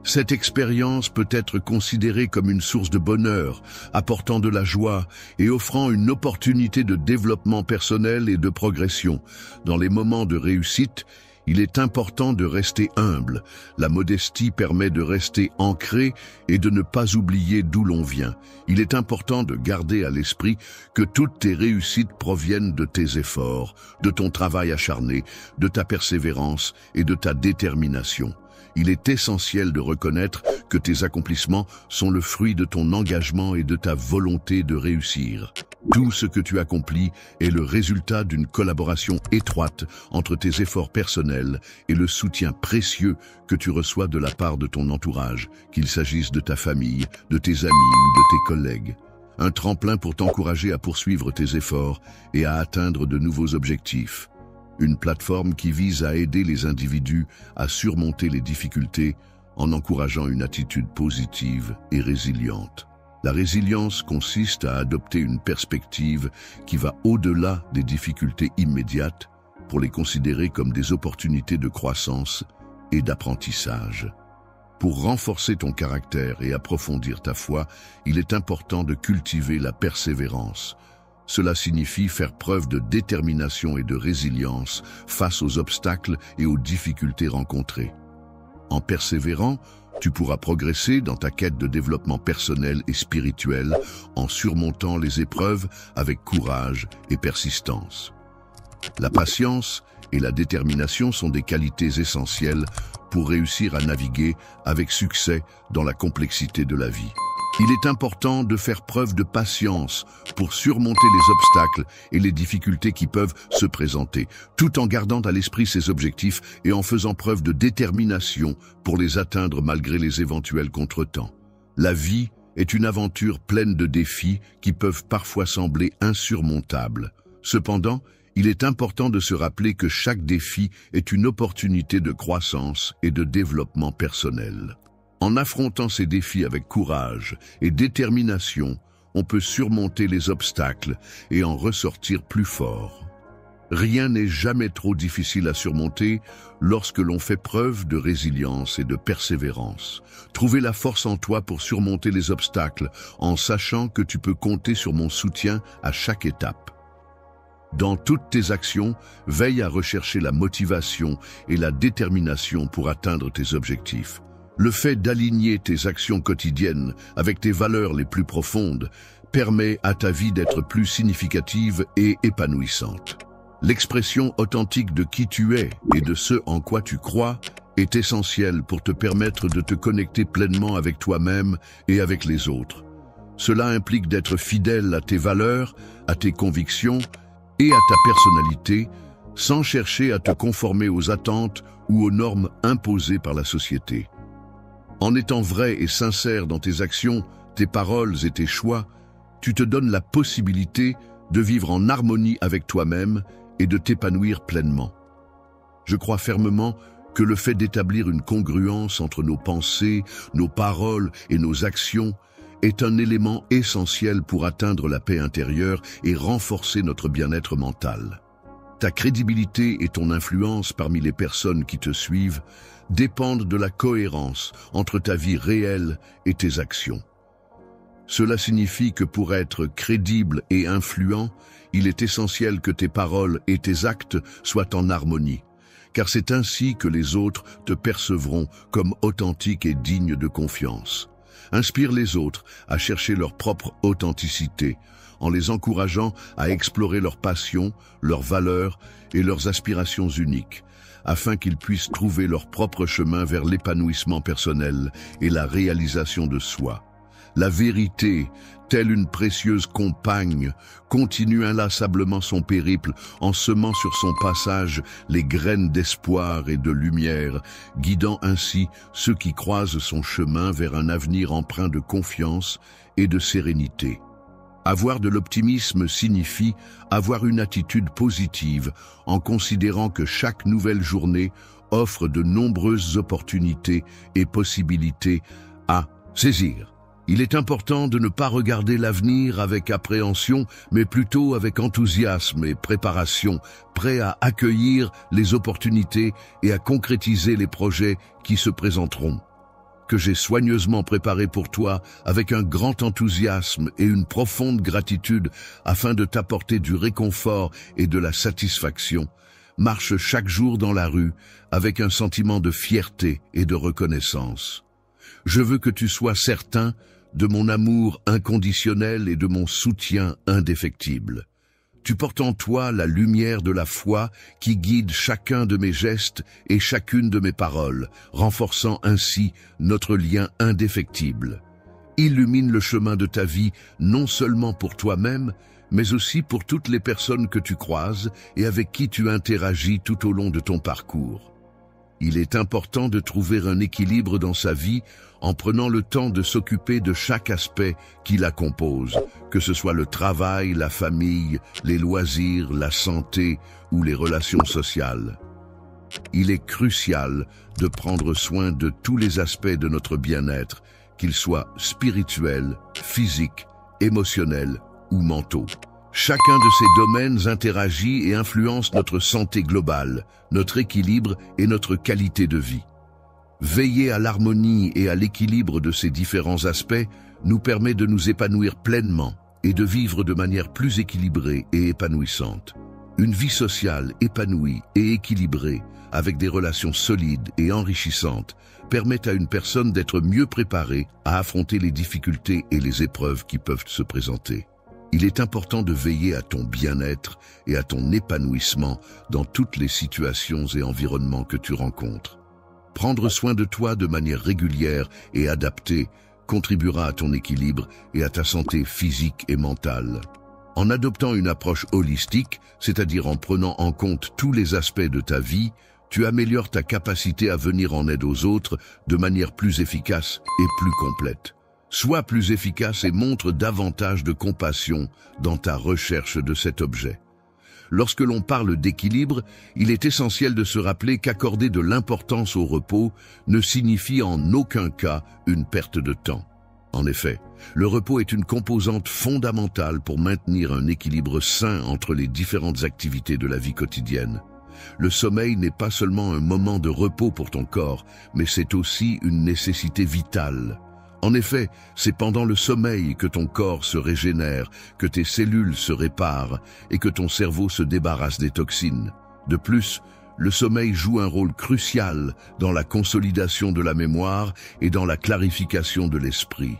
Cette expérience peut être considérée comme une source de bonheur, apportant de la joie et offrant une opportunité de développement personnel et de progression. Dans les moments de réussite, il est important de rester humble. La modestie permet de rester ancré et de ne pas oublier d'où l'on vient. Il est important de garder à l'esprit que toutes tes réussites proviennent de tes efforts, de ton travail acharné, de ta persévérance et de ta détermination. Il est essentiel de reconnaître que tes accomplissements sont le fruit de ton engagement et de ta volonté de réussir. Tout ce que tu accomplis est le résultat d'une collaboration étroite entre tes efforts personnels et le soutien précieux que tu reçois de la part de ton entourage, qu'il s'agisse de ta famille, de tes amis ou de tes collègues. Un tremplin pour t'encourager à poursuivre tes efforts et à atteindre de nouveaux objectifs. Une plateforme qui vise à aider les individus à surmonter les difficultés en encourageant une attitude positive et résiliente. La résilience consiste à adopter une perspective qui va au-delà des difficultés immédiates pour les considérer comme des opportunités de croissance et d'apprentissage. Pour renforcer ton caractère et approfondir ta foi, il est important de cultiver la persévérance. Cela signifie faire preuve de détermination et de résilience face aux obstacles et aux difficultés rencontrées. En persévérant, tu pourras progresser dans ta quête de développement personnel et spirituel en surmontant les épreuves avec courage et persistance. La patience et la détermination sont des qualités essentielles pour réussir à naviguer avec succès dans la complexité de la vie. Il est important de faire preuve de patience pour surmonter les obstacles et les difficultés qui peuvent se présenter, tout en gardant à l'esprit ses objectifs et en faisant preuve de détermination pour les atteindre malgré les éventuels contretemps. La vie est une aventure pleine de défis qui peuvent parfois sembler insurmontables. Cependant, il est important de se rappeler que chaque défi est une opportunité de croissance et de développement personnel. En affrontant ces défis avec courage et détermination, on peut surmonter les obstacles et en ressortir plus fort. Rien n'est jamais trop difficile à surmonter lorsque l'on fait preuve de résilience et de persévérance. Trouver la force en toi pour surmonter les obstacles en sachant que tu peux compter sur mon soutien à chaque étape. Dans toutes tes actions, veille à rechercher la motivation et la détermination pour atteindre tes objectifs. Le fait d'aligner tes actions quotidiennes avec tes valeurs les plus profondes permet à ta vie d'être plus significative et épanouissante. L'expression authentique de qui tu es et de ce en quoi tu crois est essentielle pour te permettre de te connecter pleinement avec toi-même et avec les autres. Cela implique d'être fidèle à tes valeurs, à tes convictions et à ta personnalité, sans chercher à te conformer aux attentes ou aux normes imposées par la société. En étant vrai et sincère dans tes actions, tes paroles et tes choix, tu te donnes la possibilité de vivre en harmonie avec toi-même et de t'épanouir pleinement. Je crois fermement que le fait d'établir une congruence entre nos pensées, nos paroles et nos actions est un élément essentiel pour atteindre la paix intérieure et renforcer notre bien-être mental. Ta crédibilité et ton influence parmi les personnes qui te suivent dépendent de la cohérence entre ta vie réelle et tes actions. Cela signifie que pour être crédible et influent, il est essentiel que tes paroles et tes actes soient en harmonie, car c'est ainsi que les autres te percevront comme authentique et digne de confiance. Inspire les autres à chercher leur propre authenticité, en les encourageant à explorer leurs passions, leurs valeurs et leurs aspirations uniques, afin qu'ils puissent trouver leur propre chemin vers l'épanouissement personnel et la réalisation de soi. La vérité, telle une précieuse compagne, continue inlassablement son périple en semant sur son passage les graines d'espoir et de lumière, guidant ainsi ceux qui croisent son chemin vers un avenir empreint de confiance et de sérénité. Avoir de l'optimisme signifie avoir une attitude positive en considérant que chaque nouvelle journée offre de nombreuses opportunités et possibilités à saisir. Il est important de ne pas regarder l'avenir avec appréhension, mais plutôt avec enthousiasme et préparation, prêt à accueillir les opportunités et à concrétiser les projets qui se présenteront. Que j'ai soigneusement préparé pour toi avec un grand enthousiasme et une profonde gratitude afin de t'apporter du réconfort et de la satisfaction. Marche chaque jour dans la rue avec un sentiment de fierté et de reconnaissance. Je veux que tu sois certain de mon amour inconditionnel et de mon soutien indéfectible. Tu portes en toi la lumière de la foi qui guide chacun de mes gestes et chacune de mes paroles, renforçant ainsi notre lien indéfectible. Illumine le chemin de ta vie non seulement pour toi-même, mais aussi pour toutes les personnes que tu croises et avec qui tu interagis tout au long de ton parcours. Il est important de trouver un équilibre dans sa vie en prenant le temps de s'occuper de chaque aspect qui la compose, que ce soit le travail, la famille, les loisirs, la santé ou les relations sociales. Il est crucial de prendre soin de tous les aspects de notre bien-être, qu'ils soient spirituels, physiques, émotionnels ou mentaux. Chacun de ces domaines interagit et influence notre santé globale, notre équilibre et notre qualité de vie. Veiller à l'harmonie et à l'équilibre de ces différents aspects nous permet de nous épanouir pleinement et de vivre de manière plus équilibrée et épanouissante. Une vie sociale épanouie et équilibrée, avec des relations solides et enrichissantes, permet à une personne d'être mieux préparée à affronter les difficultés et les épreuves qui peuvent se présenter. Il est important de veiller à ton bien-être et à ton épanouissement dans toutes les situations et environnements que tu rencontres. Prendre soin de toi de manière régulière et adaptée contribuera à ton équilibre et à ta santé physique et mentale. En adoptant une approche holistique, c'est-à-dire en prenant en compte tous les aspects de ta vie, tu améliores ta capacité à venir en aide aux autres de manière plus efficace et plus complète. Sois plus efficace et montre davantage de compassion dans ta recherche de cet objet. Lorsque l'on parle d'équilibre, il est essentiel de se rappeler qu'accorder de l'importance au repos ne signifie en aucun cas une perte de temps. En effet, le repos est une composante fondamentale pour maintenir un équilibre sain entre les différentes activités de la vie quotidienne. Le sommeil n'est pas seulement un moment de repos pour ton corps, mais c'est aussi une nécessité vitale. En effet, c'est pendant le sommeil que ton corps se régénère, que tes cellules se réparent et que ton cerveau se débarrasse des toxines. De plus, le sommeil joue un rôle crucial dans la consolidation de la mémoire et dans la clarification de l'esprit.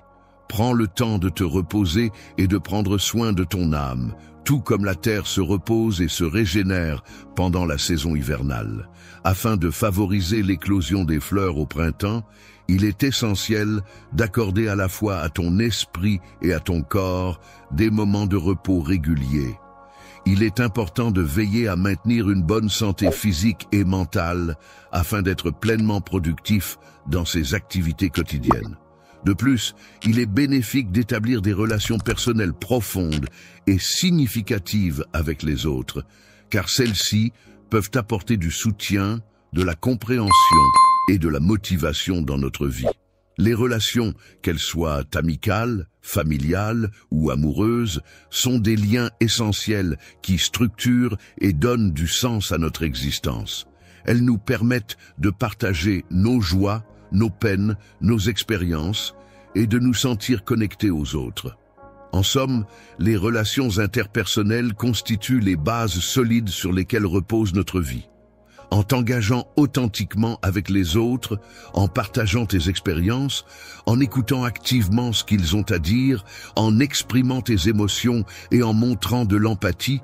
Prends le temps de te reposer et de prendre soin de ton âme, tout comme la terre se repose et se régénère pendant la saison hivernale. Afin de favoriser l'éclosion des fleurs au printemps, il est essentiel d'accorder à la fois à ton esprit et à ton corps des moments de repos réguliers. Il est important de veiller à maintenir une bonne santé physique et mentale afin d'être pleinement productif dans ses activités quotidiennes. De plus, il est bénéfique d'établir des relations personnelles profondes et significatives avec les autres, car celles-ci peuvent apporter du soutien, de la compréhension et de la motivation dans notre vie. Les relations, qu'elles soient amicales, familiales ou amoureuses, sont des liens essentiels qui structurent et donnent du sens à notre existence. Elles nous permettent de partager nos joies, nos peines, nos expériences et de nous sentir connectés aux autres. En somme, les relations interpersonnelles constituent les bases solides sur lesquelles repose notre vie. En t'engageant authentiquement avec les autres, en partageant tes expériences, en écoutant activement ce qu'ils ont à dire, en exprimant tes émotions et en montrant de l'empathie,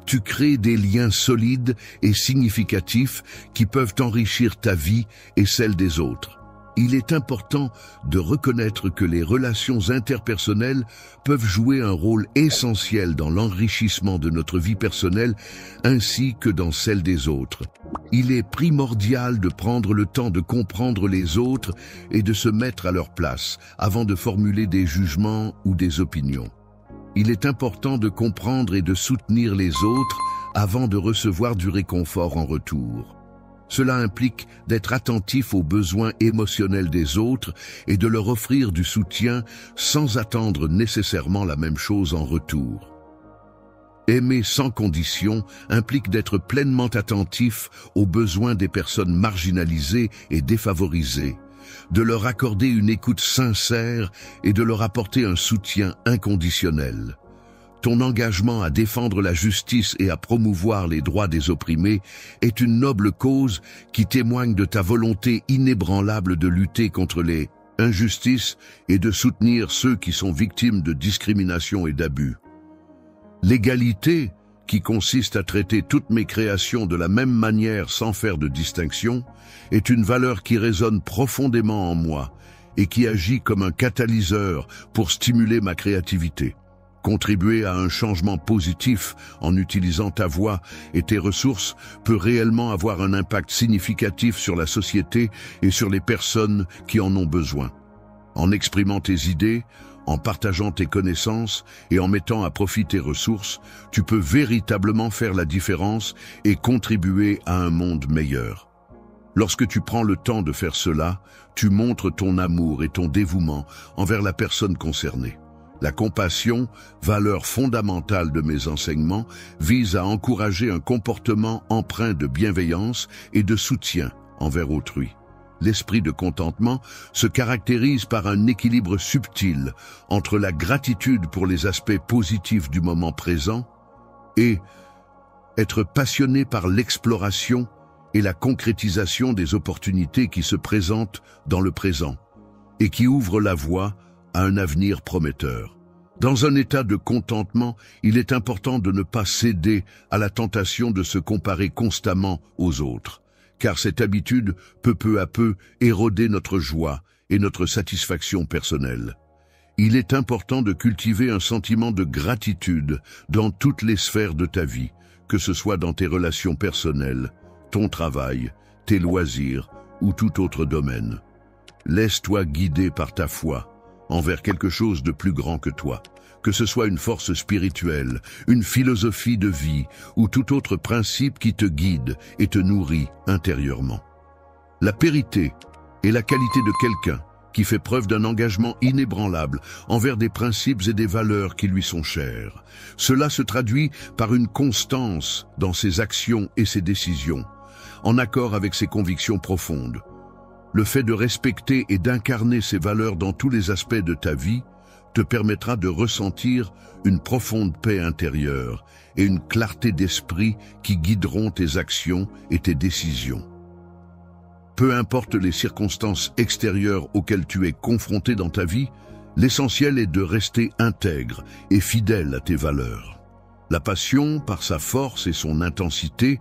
tu crées des liens solides et significatifs qui peuvent enrichir ta vie et celle des autres. Il est important de reconnaître que les relations interpersonnelles peuvent jouer un rôle essentiel dans l'enrichissement de notre vie personnelle ainsi que dans celle des autres. Il est primordial de prendre le temps de comprendre les autres et de se mettre à leur place avant de formuler des jugements ou des opinions. Il est important de comprendre et de soutenir les autres avant de recevoir du réconfort en retour. Cela implique d'être attentif aux besoins émotionnels des autres et de leur offrir du soutien sans attendre nécessairement la même chose en retour. Aimer sans condition implique d'être pleinement attentif aux besoins des personnes marginalisées et défavorisées, de leur accorder une écoute sincère et de leur apporter un soutien inconditionnel. Ton engagement à défendre la justice et à promouvoir les droits des opprimés est une noble cause qui témoigne de ta volonté inébranlable de lutter contre les injustices et de soutenir ceux qui sont victimes de discrimination et d'abus. L'égalité, qui consiste à traiter toutes mes créations de la même manière sans faire de distinction, est une valeur qui résonne profondément en moi et qui agit comme un catalyseur pour stimuler ma créativité. Contribuer à un changement positif en utilisant ta voix et tes ressources peut réellement avoir un impact significatif sur la société et sur les personnes qui en ont besoin. En exprimant tes idées, en partageant tes connaissances et en mettant à profit tes ressources, tu peux véritablement faire la différence et contribuer à un monde meilleur. Lorsque tu prends le temps de faire cela, tu montres ton amour et ton dévouement envers la personne concernée. La compassion, valeur fondamentale de mes enseignements, vise à encourager un comportement empreint de bienveillance et de soutien envers autrui. L'esprit de contentement se caractérise par un équilibre subtil entre la gratitude pour les aspects positifs du moment présent et être passionné par l'exploration et la concrétisation des opportunités qui se présentent dans le présent et qui ouvrent la voie à un avenir prometteur. Dans un état de contentement, il est important de ne pas céder à la tentation de se comparer constamment aux autres, car cette habitude peut peu à peu éroder notre joie et notre satisfaction personnelle. Il est important de cultiver un sentiment de gratitude dans toutes les sphères de ta vie, que ce soit dans tes relations personnelles, ton travail, tes loisirs ou tout autre domaine. Laisse-toi guider par ta foi envers quelque chose de plus grand que toi, que ce soit une force spirituelle, une philosophie de vie ou tout autre principe qui te guide et te nourrit intérieurement. La périté est la qualité de quelqu'un qui fait preuve d'un engagement inébranlable envers des principes et des valeurs qui lui sont chers. Cela se traduit par une constance dans ses actions et ses décisions, en accord avec ses convictions profondes. Le fait de respecter et d'incarner ces valeurs dans tous les aspects de ta vie te permettra de ressentir une profonde paix intérieure et une clarté d'esprit qui guideront tes actions et tes décisions. Peu importe les circonstances extérieures auxquelles tu es confronté dans ta vie, l'essentiel est de rester intègre et fidèle à tes valeurs. La passion, par sa force et son intensité,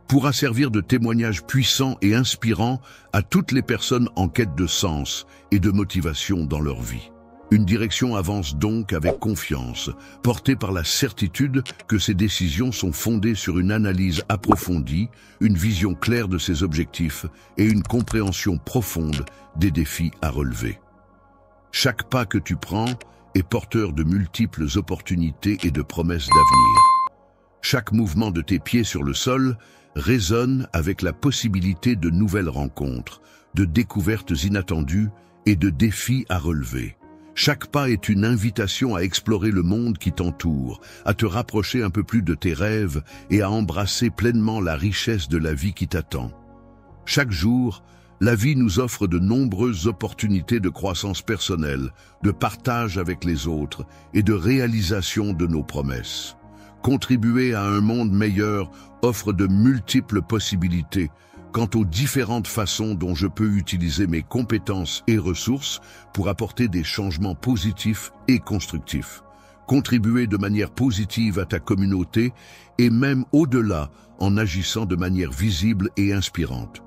pourra servir de témoignage puissant et inspirant à toutes les personnes en quête de sens et de motivation dans leur vie. Une direction avance donc avec confiance, portée par la certitude que ces décisions sont fondées sur une analyse approfondie, une vision claire de ses objectifs et une compréhension profonde des défis à relever. Chaque pas que tu prends est porteur de multiples opportunités et de promesses d'avenir. Chaque mouvement de tes pieds sur le sol résonne avec la possibilité de nouvelles rencontres, de découvertes inattendues et de défis à relever. Chaque pas est une invitation à explorer le monde qui t'entoure, à te rapprocher un peu plus de tes rêves et à embrasser pleinement la richesse de la vie qui t'attend. Chaque jour, la vie nous offre de nombreuses opportunités de croissance personnelle, de partage avec les autres et de réalisation de nos promesses. Contribuer à un monde meilleur offre de multiples possibilités quant aux différentes façons dont je peux utiliser mes compétences et ressources pour apporter des changements positifs et constructifs, contribuer de manière positive à ta communauté et même au-delà en agissant de manière visible et inspirante.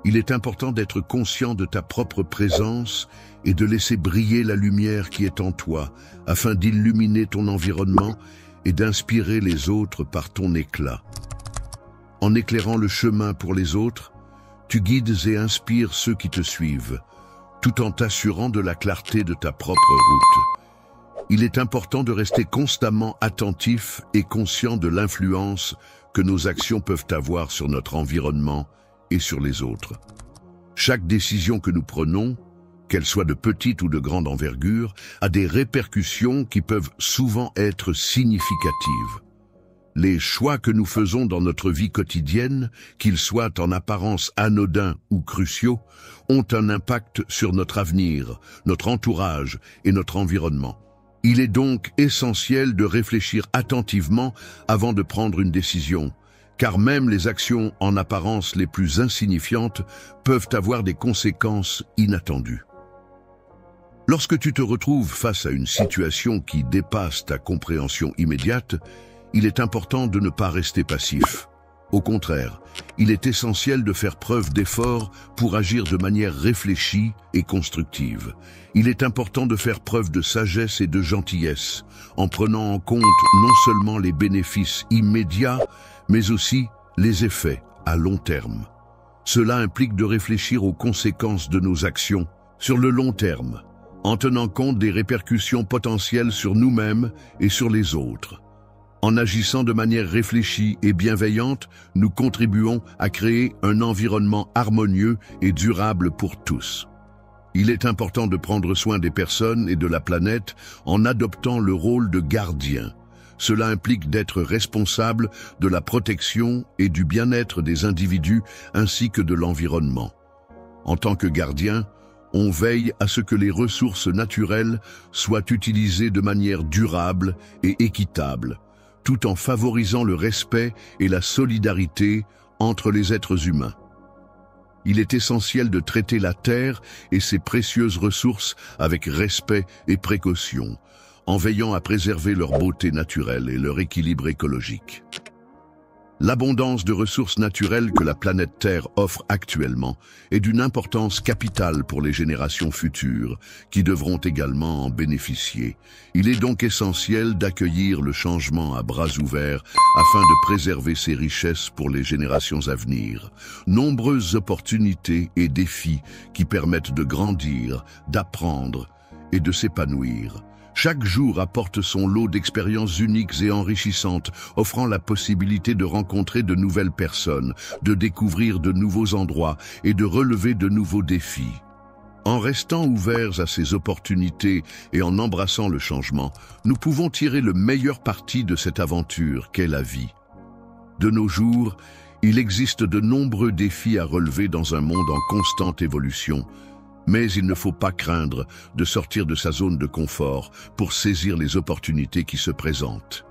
Il est important d'être conscient de ta propre présence et de laisser briller la lumière qui est en toi, afin d'illuminer ton environnement et d'inspirer les autres par ton éclat. En éclairant le chemin pour les autres, tu guides et inspires ceux qui te suivent, tout en t'assurant de la clarté de ta propre route. Il est important de rester constamment attentif et conscient de l'influence que nos actions peuvent avoir sur notre environnement et sur les autres. Chaque décision que nous prenons, qu'elle soit de petite ou de grande envergure, a des répercussions qui peuvent souvent être significatives. Les choix que nous faisons dans notre vie quotidienne, qu'ils soient en apparence anodins ou cruciaux, ont un impact sur notre avenir, notre entourage et notre environnement. Il est donc essentiel de réfléchir attentivement avant de prendre une décision, car même les actions en apparence les plus insignifiantes peuvent avoir des conséquences inattendues. Lorsque tu te retrouves face à une situation qui dépasse ta compréhension immédiate, il est important de ne pas rester passif. Au contraire, il est essentiel de faire preuve d'effort pour agir de manière réfléchie et constructive. Il est important de faire preuve de sagesse et de gentillesse, en prenant en compte non seulement les bénéfices immédiats, mais aussi les effets à long terme. Cela implique de réfléchir aux conséquences de nos actions sur le long terme, en tenant compte des répercussions potentielles sur nous-mêmes et sur les autres. En agissant de manière réfléchie et bienveillante, nous contribuons à créer un environnement harmonieux et durable pour tous. Il est important de prendre soin des personnes et de la planète en adoptant le rôle de gardien. Cela implique d'être responsable de la protection et du bien-être des individus ainsi que de l'environnement. En tant que gardien, on veille à ce que les ressources naturelles soient utilisées de manière durable et équitable, tout en favorisant le respect et la solidarité entre les êtres humains. Il est essentiel de traiter la Terre et ses précieuses ressources avec respect et précaution, en veillant à préserver leur beauté naturelle et leur équilibre écologique. L'abondance de ressources naturelles que la planète Terre offre actuellement est d'une importance capitale pour les générations futures, qui devront également en bénéficier. Il est donc essentiel d'accueillir le changement à bras ouverts afin de préserver ces richesses pour les générations à venir. Nombreuses opportunités et défis qui permettent de grandir, d'apprendre et de s'épanouir. Chaque jour apporte son lot d'expériences uniques et enrichissantes, offrant la possibilité de rencontrer de nouvelles personnes, de découvrir de nouveaux endroits et de relever de nouveaux défis. En restant ouverts à ces opportunités et en embrassant le changement, nous pouvons tirer le meilleur parti de cette aventure qu'est la vie. De nos jours, il existe de nombreux défis à relever dans un monde en constante évolution. Mais il ne faut pas craindre de sortir de sa zone de confort pour saisir les opportunités qui se présentent.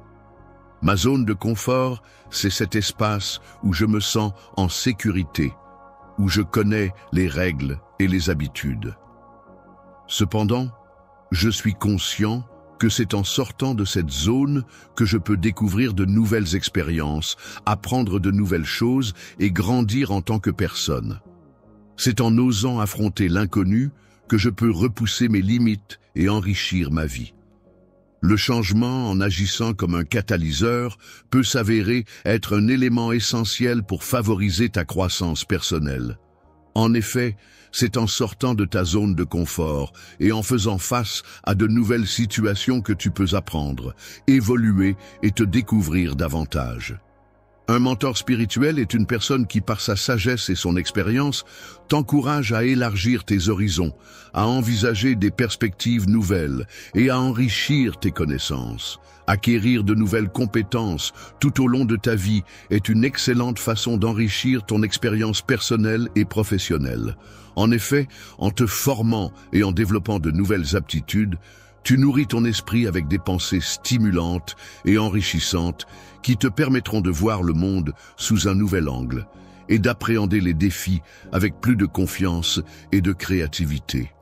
Ma zone de confort, c'est cet espace où je me sens en sécurité, où je connais les règles et les habitudes. Cependant, je suis conscient que c'est en sortant de cette zone que je peux découvrir de nouvelles expériences, apprendre de nouvelles choses et grandir en tant que personne. C'est en osant affronter l'inconnu que je peux repousser mes limites et enrichir ma vie. Le changement, en agissant comme un catalyseur, peut s'avérer être un élément essentiel pour favoriser ta croissance personnelle. En effet, c'est en sortant de ta zone de confort et en faisant face à de nouvelles situations que tu peux apprendre, évoluer et te découvrir davantage. Un mentor spirituel est une personne qui, par sa sagesse et son expérience, t'encourage à élargir tes horizons, à envisager des perspectives nouvelles et à enrichir tes connaissances. Acquérir de nouvelles compétences tout au long de ta vie est une excellente façon d'enrichir ton expérience personnelle et professionnelle. En effet, en te formant et en développant de nouvelles aptitudes, tu nourris ton esprit avec des pensées stimulantes et enrichissantes qui te permettront de voir le monde sous un nouvel angle et d'appréhender les défis avec plus de confiance et de créativité.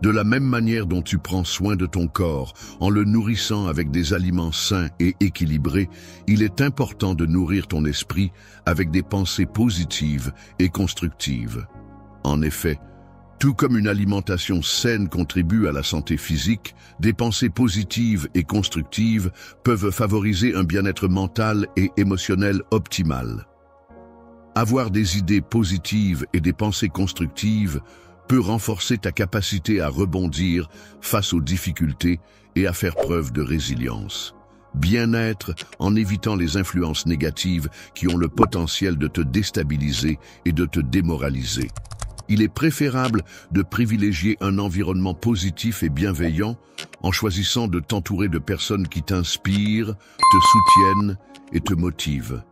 De la même manière dont tu prends soin de ton corps en le nourrissant avec des aliments sains et équilibrés, il est important de nourrir ton esprit avec des pensées positives et constructives. En effet, tout comme une alimentation saine contribue à la santé physique, des pensées positives et constructives peuvent favoriser un bien-être mental et émotionnel optimal. Avoir des idées positives et des pensées constructives peut renforcer ta capacité à rebondir face aux difficultés et à faire preuve de résilience. Bien-être en évitant les influences négatives qui ont le potentiel de te déstabiliser et de te démoraliser. Il est préférable de privilégier un environnement positif et bienveillant en choisissant de t'entourer de personnes qui t'inspirent, te soutiennent et te motivent.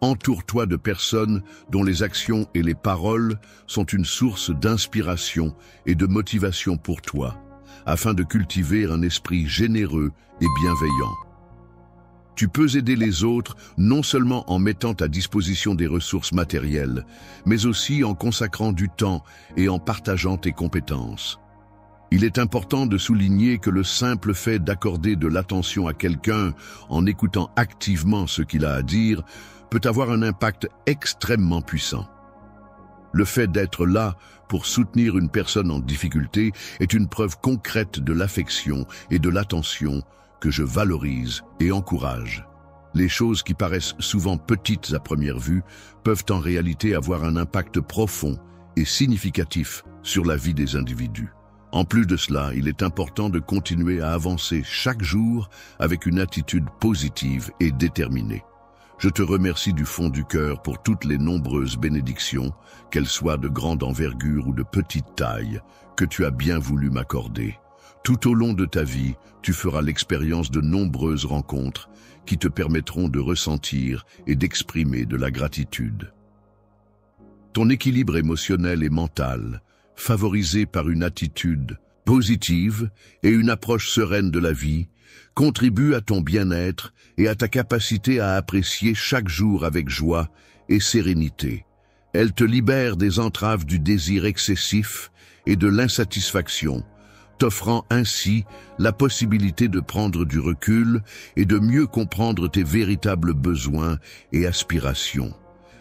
Entoure-toi de personnes dont les actions et les paroles sont une source d'inspiration et de motivation pour toi, afin de cultiver un esprit généreux et bienveillant. Tu peux aider les autres non seulement en mettant à disposition des ressources matérielles, mais aussi en consacrant du temps et en partageant tes compétences. Il est important de souligner que le simple fait d'accorder de l'attention à quelqu'un en écoutant activement ce qu'il a à dire peut avoir un impact extrêmement puissant. Le fait d'être là pour soutenir une personne en difficulté est une preuve concrète de l'affection et de l'attention que je valorise et encourage. Les choses qui paraissent souvent petites à première vue peuvent en réalité avoir un impact profond et significatif sur la vie des individus. En plus de cela, il est important de continuer à avancer chaque jour avec une attitude positive et déterminée. Je te remercie du fond du cœur pour toutes les nombreuses bénédictions, qu'elles soient de grande envergure ou de petite taille, que tu as bien voulu m'accorder. Tout au long de ta vie, tu feras l'expérience de nombreuses rencontres qui te permettront de ressentir et d'exprimer de la gratitude. Ton équilibre émotionnel et mental, favorisé par une attitude positive et une approche sereine de la vie, contribue à ton bien-être et à ta capacité à apprécier chaque jour avec joie et sérénité. Elle te libère des entraves du désir excessif et de l'insatisfaction, t'offrant ainsi la possibilité de prendre du recul et de mieux comprendre tes véritables besoins et aspirations.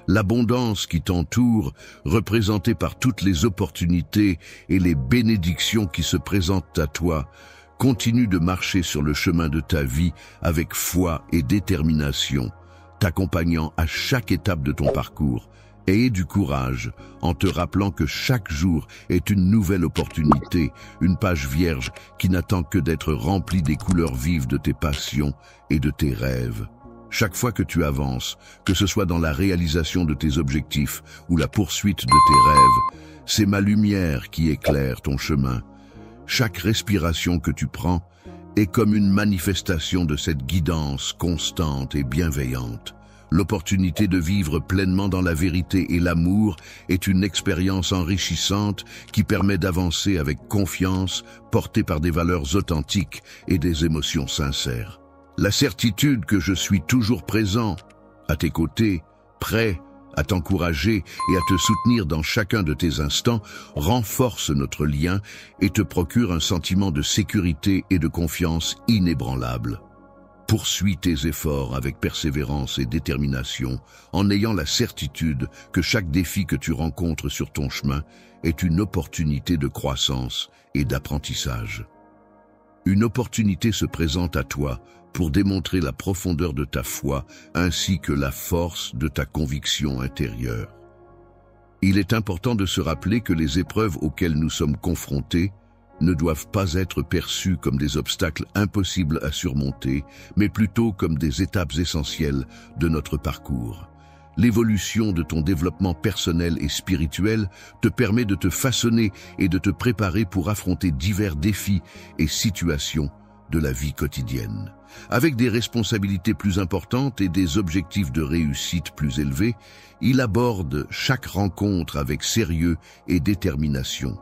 L'abondance qui t'entoure, représentée par toutes les opportunités et les bénédictions qui se présentent à toi, continue de marcher sur le chemin de ta vie avec foi et détermination, t'accompagnant à chaque étape de ton parcours. Aie du courage en te rappelant que chaque jour est une nouvelle opportunité, une page vierge qui n'attend que d'être remplie des couleurs vives de tes passions et de tes rêves. Chaque fois que tu avances, que ce soit dans la réalisation de tes objectifs ou la poursuite de tes rêves, c'est ma lumière qui éclaire ton chemin. Chaque respiration que tu prends est comme une manifestation de cette guidance constante et bienveillante. L'opportunité de vivre pleinement dans la vérité et l'amour est une expérience enrichissante qui permet d'avancer avec confiance, portée par des valeurs authentiques et des émotions sincères. La certitude que je suis toujours présent, à tes côtés, prêt à t'encourager et à te soutenir dans chacun de tes instants, renforce notre lien et te procure un sentiment de sécurité et de confiance inébranlable. Poursuis tes efforts avec persévérance et détermination, en ayant la certitude que chaque défi que tu rencontres sur ton chemin est une opportunité de croissance et d'apprentissage. Une opportunité se présente à toi pour démontrer la profondeur de ta foi ainsi que la force de ta conviction intérieure. Il est important de se rappeler que les épreuves auxquelles nous sommes confrontés ne doivent pas être perçus comme des obstacles impossibles à surmonter, mais plutôt comme des étapes essentielles de notre parcours. L'évolution de ton développement personnel et spirituel te permet de te façonner et de te préparer pour affronter divers défis et situations de la vie quotidienne. Avec des responsabilités plus importantes et des objectifs de réussite plus élevés, il aborde chaque rencontre avec sérieux et détermination.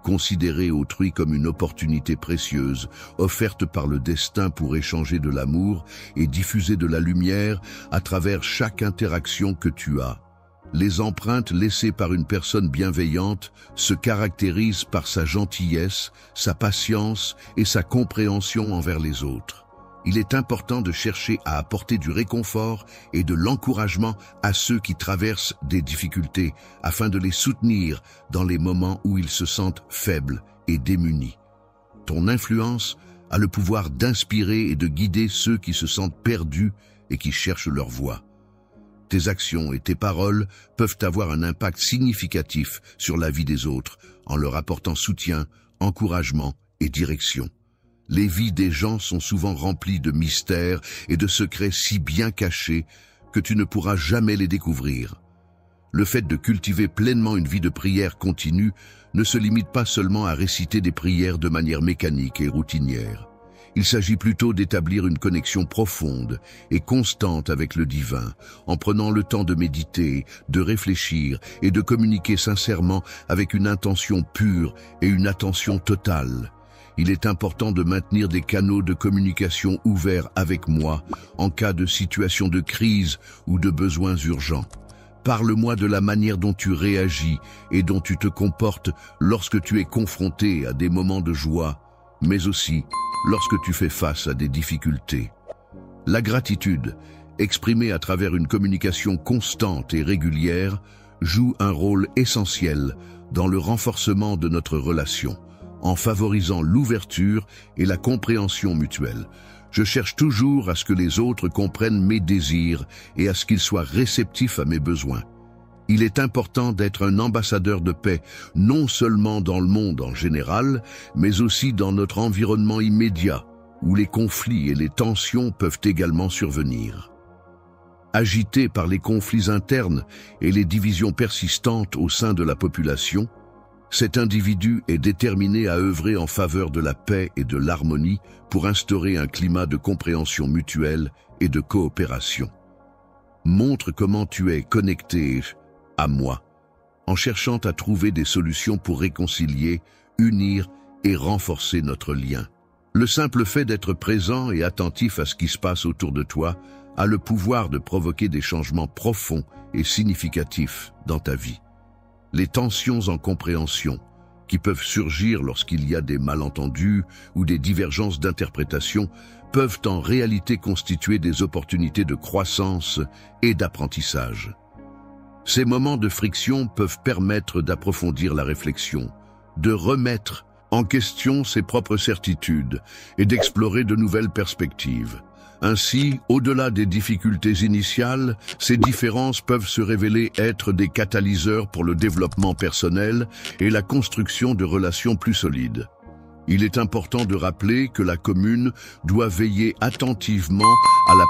Considérer autrui comme une opportunité précieuse, offerte par le destin pour échanger de l'amour et diffuser de la lumière à travers chaque interaction que tu as. Les empreintes laissées par une personne bienveillante se caractérisent par sa gentillesse, sa patience et sa compréhension envers les autres. Il est important de chercher à apporter du réconfort et de l'encouragement à ceux qui traversent des difficultés afin de les soutenir dans les moments où ils se sentent faibles et démunis. Ton influence a le pouvoir d'inspirer et de guider ceux qui se sentent perdus et qui cherchent leur voie. Tes actions et tes paroles peuvent avoir un impact significatif sur la vie des autres en leur apportant soutien, encouragement et direction. Les vies des gens sont souvent remplies de mystères et de secrets si bien cachés que tu ne pourras jamais les découvrir. Le fait de cultiver pleinement une vie de prière continue ne se limite pas seulement à réciter des prières de manière mécanique et routinière. Il s'agit plutôt d'établir une connexion profonde et constante avec le divin, en prenant le temps de méditer, de réfléchir et de communiquer sincèrement avec une intention pure et une attention totale. Il est important de maintenir des canaux de communication ouverts avec moi en cas de situation de crise ou de besoins urgents. Parle-moi de la manière dont tu réagis et dont tu te comportes lorsque tu es confronté à des moments de joie, mais aussi lorsque tu fais face à des difficultés. La gratitude, exprimée à travers une communication constante et régulière, joue un rôle essentiel dans le renforcement de notre relation, en favorisant l'ouverture et la compréhension mutuelle. Je cherche toujours à ce que les autres comprennent mes désirs et à ce qu'ils soient réceptifs à mes besoins. Il est important d'être un ambassadeur de paix, non seulement dans le monde en général, mais aussi dans notre environnement immédiat, où les conflits et les tensions peuvent également survenir. Agité par les conflits internes et les divisions persistantes au sein de la population, cet individu est déterminé à œuvrer en faveur de la paix et de l'harmonie pour instaurer un climat de compréhension mutuelle et de coopération. Montre comment tu es connecté à moi, en cherchant à trouver des solutions pour réconcilier, unir et renforcer notre lien. Le simple fait d'être présent et attentif à ce qui se passe autour de toi a le pouvoir de provoquer des changements profonds et significatifs dans ta vie. Les tensions en compréhension, qui peuvent surgir lorsqu'il y a des malentendus ou des divergences d'interprétation, peuvent en réalité constituer des opportunités de croissance et d'apprentissage. Ces moments de friction peuvent permettre d'approfondir la réflexion, de remettre en question ses propres certitudes et d'explorer de nouvelles perspectives. Ainsi, au-delà des difficultés initiales, ces différences peuvent se révéler être des catalyseurs pour le développement personnel et la construction de relations plus solides. Il est important de rappeler que la commune doit veiller attentivement à la